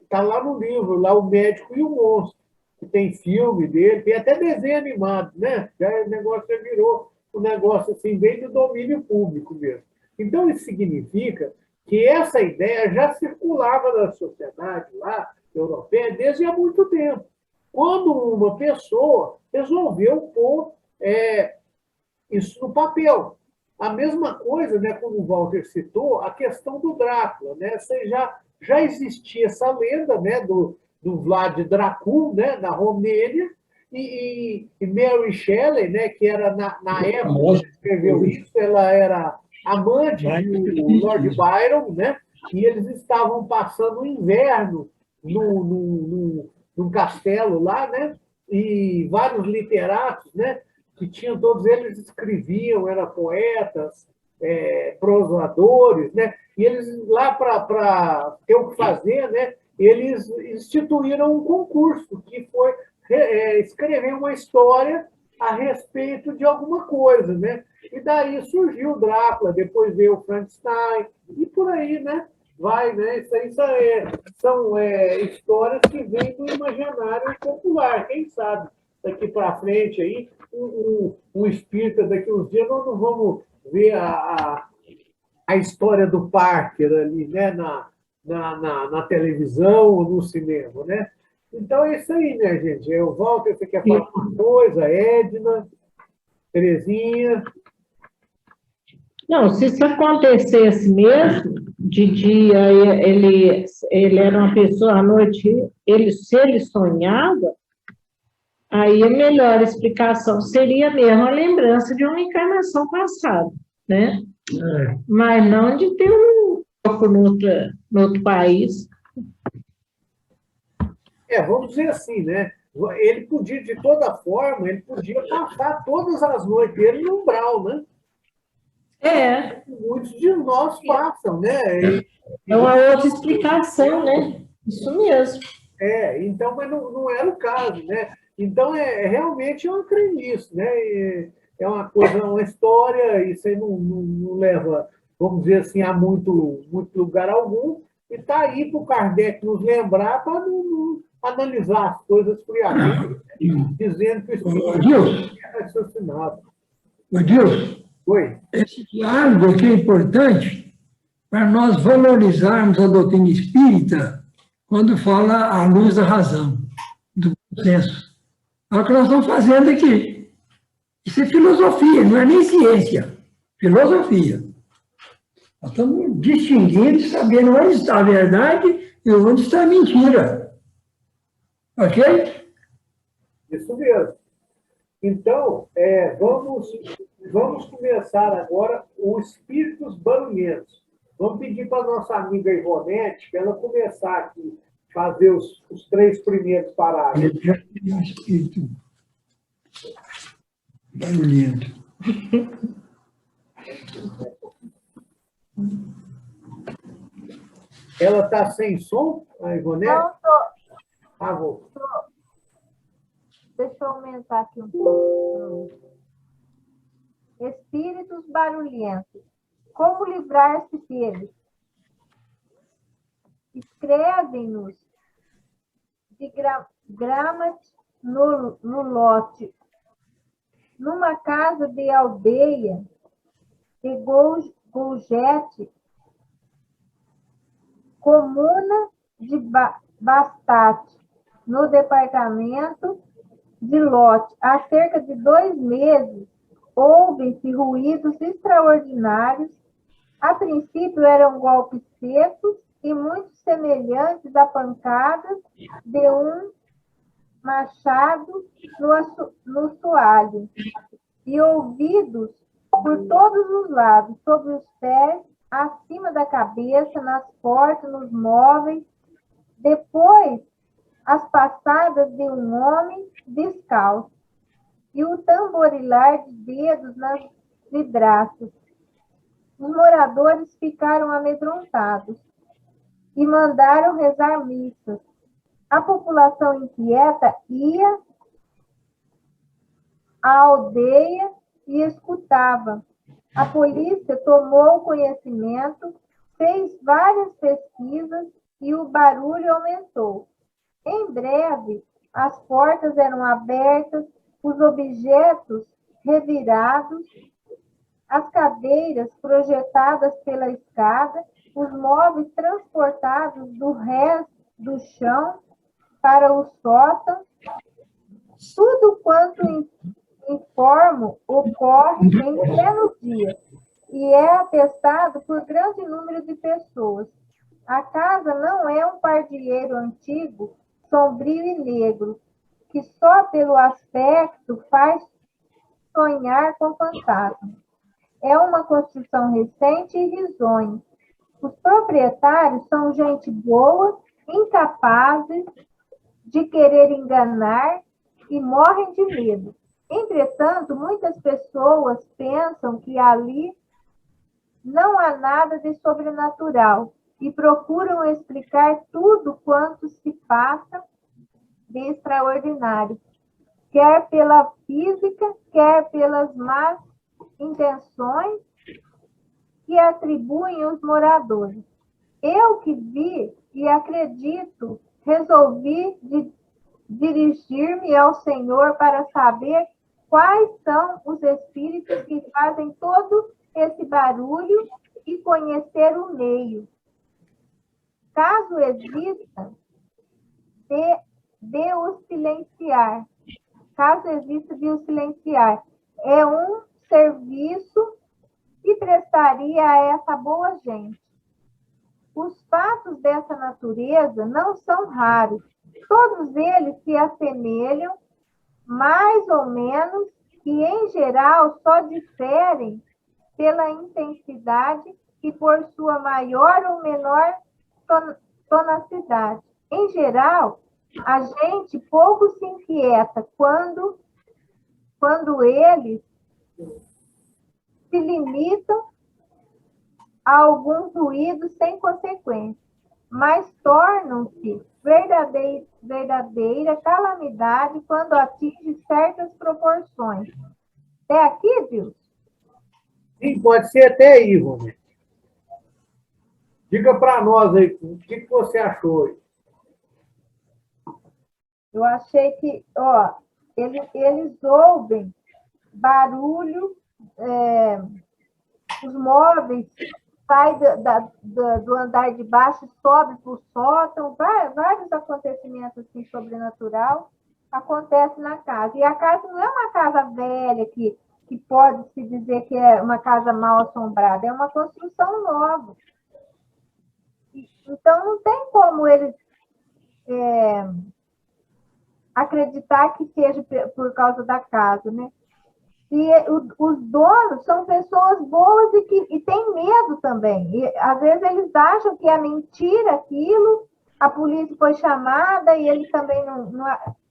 está lá no livro, lá O Médico e o Monstro, que tem filme dele, tem até desenho animado, né? O negócio já virou um negócio assim, bem do domínio público mesmo. Então, isso significa que essa ideia já circulava na sociedade lá, europeia, desde há muito tempo. Quando uma pessoa resolveu pôr isso no papel. A mesma coisa, né, como o Walter citou, a questão do Drácula. Né? Já existia essa lenda, né, do Vlad Dracul, né, da Romênia, e Mary Shelley, né, que era, na época que escreveu isso, ela era amante do Lord Byron, né, e eles estavam passando o inverno num castelo lá, né, e vários literatos, né, que tinham, todos eles escreviam, eram poetas, prosadores, né? E eles, lá para ter o que fazer, né? Eles instituíram um concurso, que foi escrever uma história a respeito de alguma coisa, né? E daí surgiu o Drácula, depois veio o Frankenstein, e por aí, né? Vai, né? Isso aí são histórias que vêm do imaginário popular, quem sabe? Daqui para frente aí, um espírita, daqui uns dias nós não vamos ver a história do Parker ali, né, na televisão ou no cinema, né? Então é isso aí, né, gente? Eu volto, você quer falar uma coisa, Edna, Terezinha? Não, se isso acontecesse mesmo, de dia ele era uma pessoa, à noite, se ele sonhava, aí a melhor explicação seria mesmo a lembrança de uma encarnação passada, né? Mas não de ter um corpo no outro país. Vamos dizer assim, né? Ele podia, de toda forma, ele podia passar todas as noites dele no umbral, né? Muitos de nós passam, né? É uma outra explicação, né? Isso mesmo. Então, mas não era o caso, né? Então, realmente eu acredito nisso, né? É uma coisa, uma história, isso aí não leva, vamos dizer assim, a muito lugar algum, e está aí para o Kardec nos lembrar para não analisar as coisas friamente, né? Dizendo que isso é raciocinado. Adilson, esse diálogo aqui é importante para nós valorizarmos a doutrina espírita quando fala à luz da razão, do bom senso. É o que nós estamos fazendo aqui. Isso é filosofia, não é nem ciência. Filosofia. Nós estamos distinguindo, sabendo onde está a verdade e onde está a mentira. Ok? Isso mesmo. Então, vamos começar agora os espíritos barulhentos. Vamos pedir para a nossa amiga Ivonete, para ela começar aqui, fazer os 3 primeiros parágrafos. Espírito barulhento. Ela está sem som, a Ivonete? Não, tô. Ah, vou. Deixa eu aumentar aqui um pouco. Espíritos barulhentos. Como livrar-se deles? Escrevem-nos de gramas no lote, numa casa de aldeia de Golgete, comuna de Bastate, no departamento de Lot. Há cerca de 2 meses, ouvem-se ruídos extraordinários. A princípio eram golpes secos e muito semelhantes a pancadas de um machado no soalho, e ouvidos por todos os lados, sobre os pés, acima da cabeça, nas portas, nos móveis. Depois, as passadas de um homem descalço e o tamborilar de dedos nas vidraças. Os moradores ficaram amedrontados e mandaram rezar missas. A população inquieta ia à aldeia e escutava. A polícia tomou conhecimento, fez várias pesquisas e o barulho aumentou. Em breve, as portas eram abertas, os objetos revirados, as cadeiras projetadas pela escada, os móveis transportados do resto do chão para o sótão. Tudo quanto informo ocorre em pleno dia e é atestado por grande número de pessoas. A casa não é um pardieiro antigo, sombrio e negro, que só pelo aspecto faz sonhar com fantasmas. É uma construção recente e risonha. Os proprietários são gente boa, incapazes de querer enganar e morrem de medo. Entretanto, muitas pessoas pensam que ali não há nada de sobrenatural e procuram explicar tudo quanto se passa de extraordinário, quer pela física, quer pelas más intenções que atribuem os moradores. Eu que vi e acredito, resolvi dirigir-me ao Senhor para saber quais são os espíritos que fazem todo esse barulho e conhecer o meio. Caso exista, de o silenciar. Caso exista, de o silenciar. É um serviço que prestaria a essa boa gente. Os fatos dessa natureza não são raros. Todos eles se assemelham, mais ou menos, e, em geral, só diferem pela intensidade e por sua maior ou menor tonacidade. Em geral, a gente pouco se inquieta quando eles se limitam a alguns ruídos sem consequência, mas tornam-se verdadeira calamidade quando atinge certas proporções. É aqui, Deus? Sim, pode ser até aí, Ivone. Diga para nós aí, o que você achou aí? Eu achei que, eles ouvem barulho, os móveis saem do andar de baixo e sobem para o sótão, vários acontecimentos assim, sobrenatural acontecem na casa. E a casa não é uma casa velha que pode-se dizer que é uma casa mal assombrada, é uma construção nova. Então, não tem como eles acreditar que seja por causa da casa, né? E os donos são pessoas boas e têm medo também. E, às vezes, eles acham que é mentira aquilo, a polícia foi chamada e ele também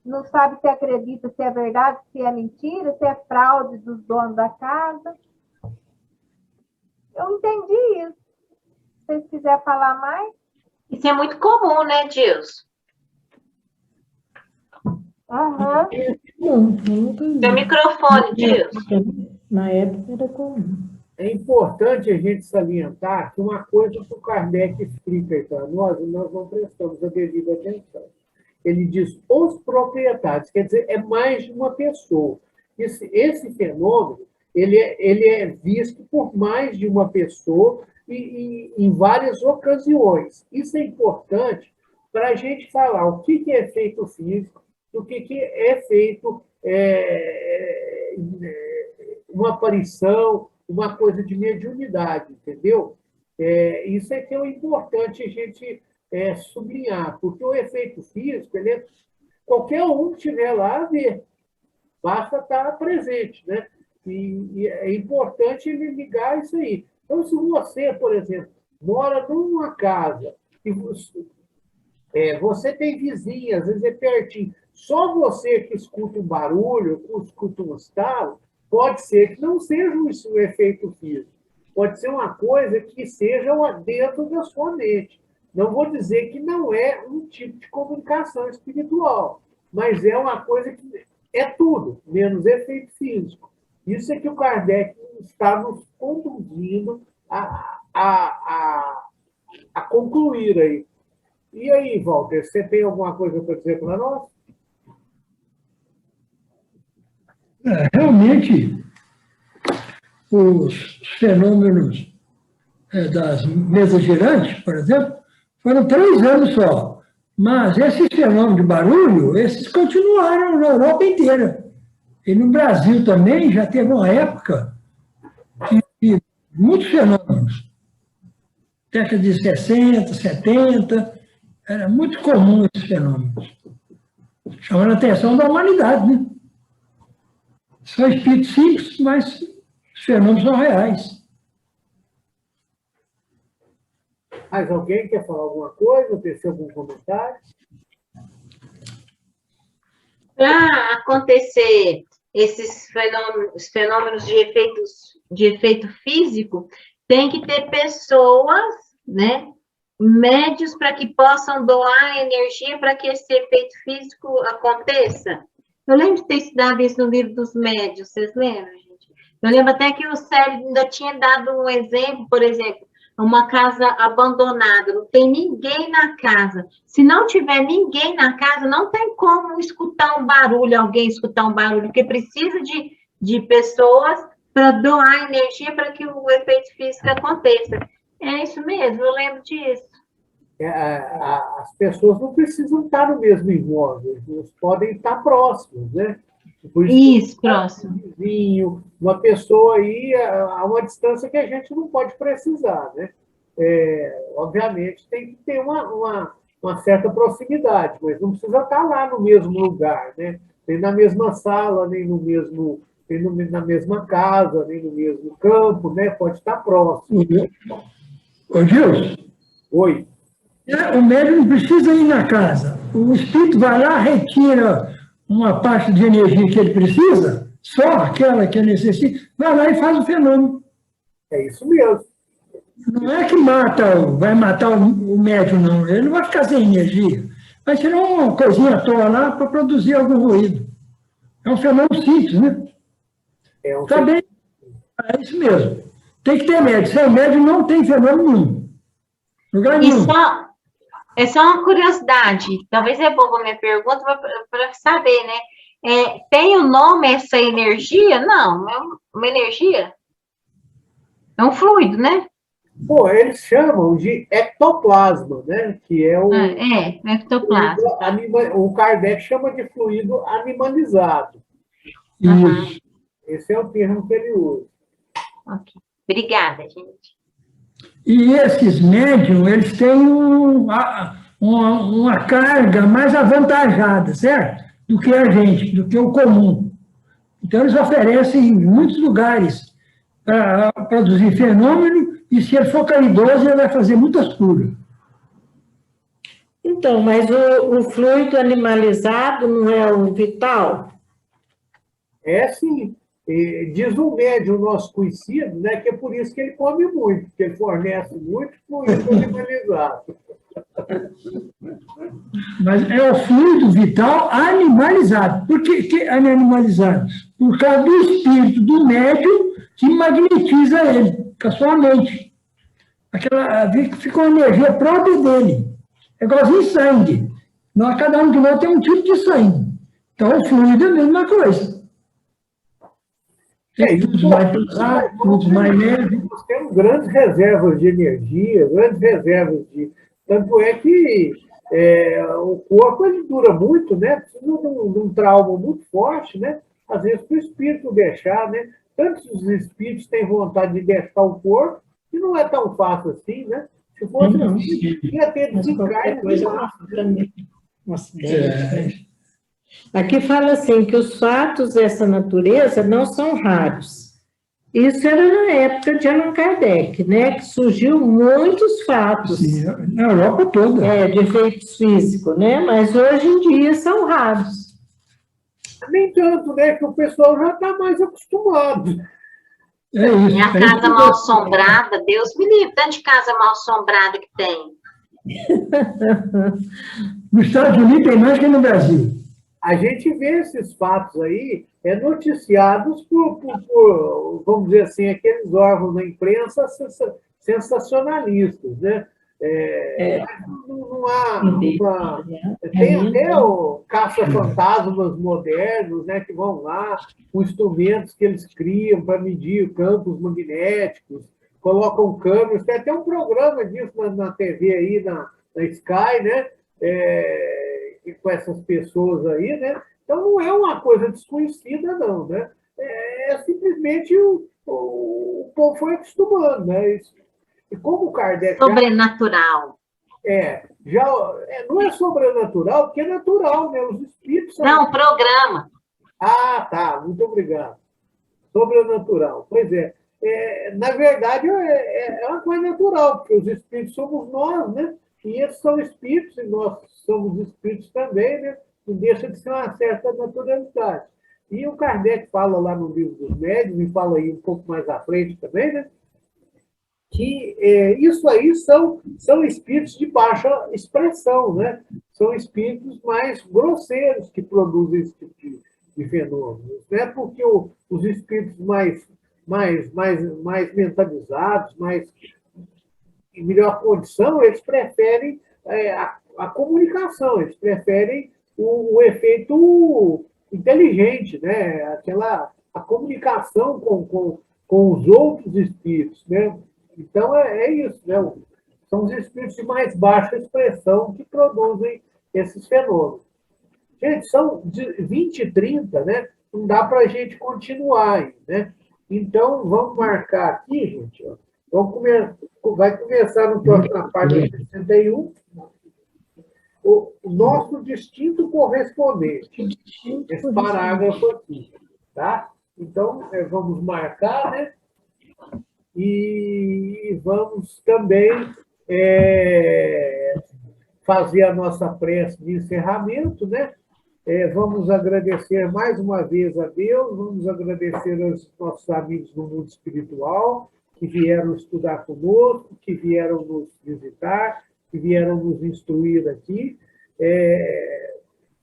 não sabe se acredita se é verdade, se é mentira, se é fraude dos donos da casa. Eu entendi isso. Se vocês quiserem falar mais. Isso é muito comum, né, Gilson? Aham. Seu microfone, Gilson. Na época era comum. É importante a gente salientar que uma coisa que o Kardec explica, então, nós não prestamos a devida atenção. Ele diz os proprietários, quer dizer, é mais de uma pessoa. Esse fenômeno ele é visto por mais de uma pessoa e em várias ocasiões. Isso é importante para a gente falar o que é efeito físico, o que é efeito uma aparição, uma coisa de mediunidade, entendeu? Isso é que é o importante a gente sublinhar, porque o efeito físico, qualquer um que estiver lá a ver, basta estar presente, né? E é importante ele ligar isso aí. Então, se você, por exemplo, mora numa casa e você tem vizinhas, às vezes é pertinho, só você que escuta um barulho, escuta um estalo, pode ser que não seja um efeito físico. Pode ser uma coisa que seja lá dentro da sua mente. Não vou dizer que não é um tipo de comunicação espiritual, mas é uma coisa que é tudo, menos efeito físico. Isso é que o Kardec está nos conduzindo a concluir aí. E aí, Walter, você tem alguma coisa para dizer para nós? Realmente, os fenômenos das mesas girantes, por exemplo, foram 3 anos só. Mas esses fenômenos de barulho, esses continuaram na Europa inteira. E no Brasil também já teve uma época que muitos fenômenos, década de 60, 70, era muito comum esses fenômenos. Chamando a atenção da humanidade, né? São espíritos simples, mas os fenômenos são reais. Mais alguém quer falar alguma coisa? Ter algum comentário? Para acontecer esses fenômenos de efeito físico, tem que ter pessoas, né, médios para que possam doar energia para que esse efeito físico aconteça. Eu lembro de ter estudado isso no livro dos médios, vocês lembram, gente? Eu lembro até que o Célio ainda tinha dado um exemplo, por exemplo, uma casa abandonada, não tem ninguém na casa. Se não tiver ninguém na casa, não tem como escutar um barulho, alguém escutar um barulho, porque precisa de pessoas para doar energia para que o efeito físico aconteça. É isso mesmo, eu lembro disso. As pessoas não precisam estar no mesmo imóvel, eles podem estar próximos, né? Isso, próximo. Um vizinho, uma pessoa aí a uma distância que a gente não pode precisar, né? Obviamente tem que ter uma certa proximidade, mas não precisa estar lá no mesmo lugar, né? Nem na mesma sala, nem na mesma casa, nem no mesmo campo, né? Pode estar próximo. Ô, Gilson. Oi. O médium não precisa ir na casa. O espírito vai lá, retira uma parte de energia que ele precisa, só aquela que ele necessita, vai lá e faz o fenômeno. É isso mesmo. Não é que vai matar o médium, não. Ele não vai ficar sem energia. Vai tirar uma coisinha à toa lá para produzir algum ruído. É um fenômeno simples, né? Tá bem. É isso mesmo. Tem que ter médium. Sem médium não tem fenômeno nenhum. Lugar nenhum. É só uma curiosidade, talvez é boa a minha pergunta para saber, né? Tem o nome essa energia? Não, é uma energia. É um fluido, né? Pô, eles chamam de ectoplasma, né? Que é o... ectoplasma. O Kardec chama de fluido animalizado. Isso. Esse é o termo que ele usa. Ok. Obrigada, gente. E esses médiums, eles têm uma carga mais avantajada, certo? Do que a gente, do que o comum. Então, eles oferecem em muitos lugares para produzir fenômeno, e se ele for caridoso, ele vai fazer muitas curas. Então, mas o fluido animalizado não é o vital? É sim. Diz um médium nosso conhecido, né, que é por isso que ele come muito, porque ele fornece muito fluido animalizado. Mas é o fluido vital animalizado. Por que animalizado? Por causa do espírito do médium que magnetiza ele, com a sua mente. Fica uma energia própria dele. É igualzinho sangue. Cada um de nós tem um tipo de sangue. Então, o fluido é a mesma coisa. Tudo mais pesado, tudo mais leve. Nós temos grandes reservas de energia, grandes reservas de... Tanto é que o corpo ele dura muito, né? Precisa de um trauma muito forte, né? Às vezes, para o espírito deixar, né? Tantos espíritos têm vontade de deixar o corpo, que não é tão fácil assim, né? Se fosse assim, ia ter desencarne. Aqui fala assim, que os fatos dessa natureza não são raros. Isso era na época de Allan Kardec, né? Que surgiu muitos fatos. Sim, na Europa toda. De efeitos físicos, né? Mas hoje em dia são raros. Nem tanto, né? Que o pessoal já está mais acostumado. É isso. E a casa mal assombrada, Deus me livre, tanto de casa mal assombrada que tem. Nos Estados Unidos tem mais que no Brasil. A gente vê esses fatos aí noticiados por, vamos dizer assim, aqueles órgãos da imprensa sensacionalistas, né? Não há tem até o caça-fantasmas modernos, né, que vão lá com instrumentos que eles criam para medir campos magnéticos, colocam câmeras, tem até um programa disso na TV aí, na Sky, né, com essas pessoas aí, né? Então não é uma coisa desconhecida, não, né? Simplesmente o povo foi acostumando, né? E como o Kardec... Sobrenatural. Não é sobrenatural, porque é natural, né? Os espíritos... Não, programa. Ah, tá, muito obrigado. Sobrenatural, pois é. Na verdade, é uma coisa natural, porque os espíritos somos nós, né? E eles são espíritos, e nós somos espíritos também, né? Não deixa de ser uma certa naturalidade. E o Kardec fala lá no livro dos médiuns, e fala aí um pouco mais à frente também, né? Que isso aí são espíritos de baixa expressão, né? São espíritos mais grosseiros que produzem esse tipo de fenômenos, né? Porque os espíritos mais mentalizados, em melhor condição, eles preferem a comunicação, eles preferem o efeito inteligente, né? A comunicação com os outros espíritos, né? Então, é isso, né? São os espíritos de mais baixa expressão que produzem esses fenômenos. Gente, são 20 e 30, né? Não dá para a gente continuar, né? Então, vamos marcar aqui, gente. Ó. Vai começar na página 61, o nosso distinto correspondente. Esse parágrafo aqui, tá? Então, vamos marcar, né? E vamos também fazer a nossa prece de encerramento, né? Vamos agradecer mais uma vez a Deus, vamos agradecer aos nossos amigos do mundo espiritual que vieram estudar conosco, que vieram nos visitar, que vieram nos instruir aqui.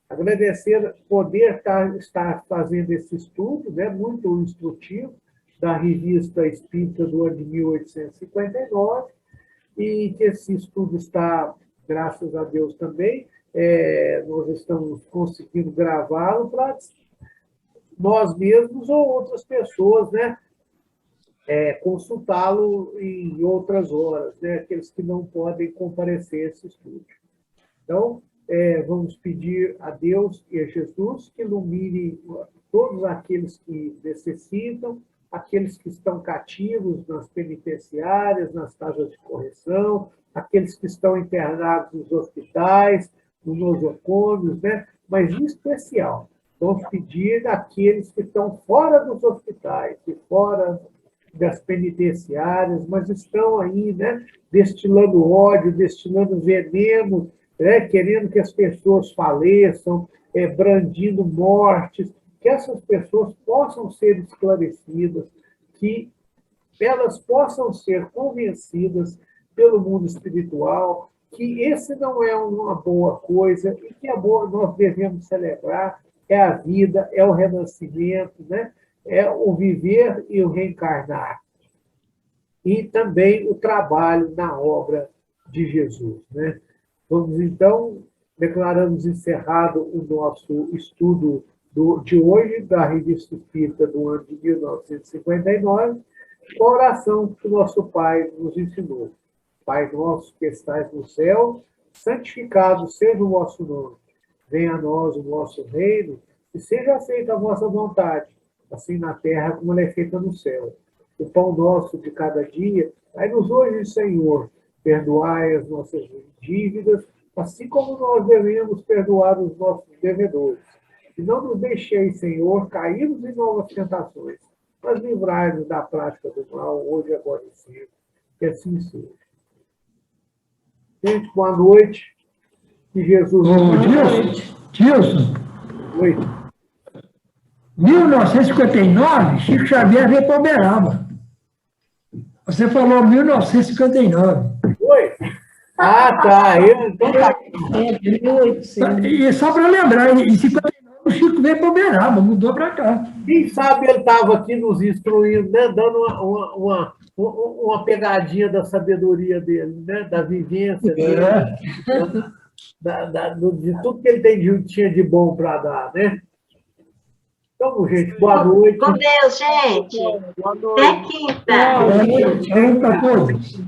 Agradecer poder estar fazendo esse estudo, né? Muito instrutivo, da Revista Espírita do ano de 1859, e que esse estudo está, graças a Deus também, nós estamos conseguindo gravá-lo para nós mesmos ou outras pessoas, né, consultá-lo em outras horas, né, aqueles que não podem comparecer a esse estudo. Então, vamos pedir a Deus e a Jesus que ilumine todos aqueles que necessitam, aqueles que estão cativos nas penitenciárias, nas casas de correção, aqueles que estão internados nos hospitais, nos nosocômios, né? Mas, em especial, vamos pedir àqueles que estão fora dos hospitais e fora das penitenciárias, mas estão aí, né? Destilando ódio, destilando veneno, né? Querendo que as pessoas faleçam, brandindo mortes, que essas pessoas possam ser esclarecidas, que elas possam ser convencidas pelo mundo espiritual que esse não é uma boa coisa e que nós devemos celebrar é a vida, é o renascimento, né? É o viver e o reencarnar. E também o trabalho na obra de Jesus, né? Vamos, então, declaramos encerrado o nosso estudo de hoje, da Revista Espírita do ano de 1959, com a oração que o nosso Pai nos ensinou. Pai nosso que estais no céu, santificado seja o vosso nome. Venha a nós o vosso reino, e seja feita a vossa vontade, assim na terra como ela é feita no céu. O pão nosso de cada dia, dai-nos hoje, Senhor. Perdoai as nossas dívidas, assim como nós devemos perdoar os nossos devedores. E não nos deixeis, Senhor, cairmos em novas tentações, mas livrai-nos da prática do mal, hoje, agora e sempre. Que assim seja. Gente, boa noite. Que Jesus... Tilson. Oi. 1959, Chico Xavier veio para Uberaba. Você falou 1959. Oi? Ah, tá. Então tá. E só para lembrar, em 59 o Chico veio para Uberaba, mudou para cá. Quem sabe ele estava aqui nos instruindo, né? Dando uma pegadinha da sabedoria dele, né? Da vivência dele, de tudo que ele tinha de bom para dar, né? Então, gente, boa noite. Com Deus, gente. Boa noite. Até quinta. Boa noite para todos.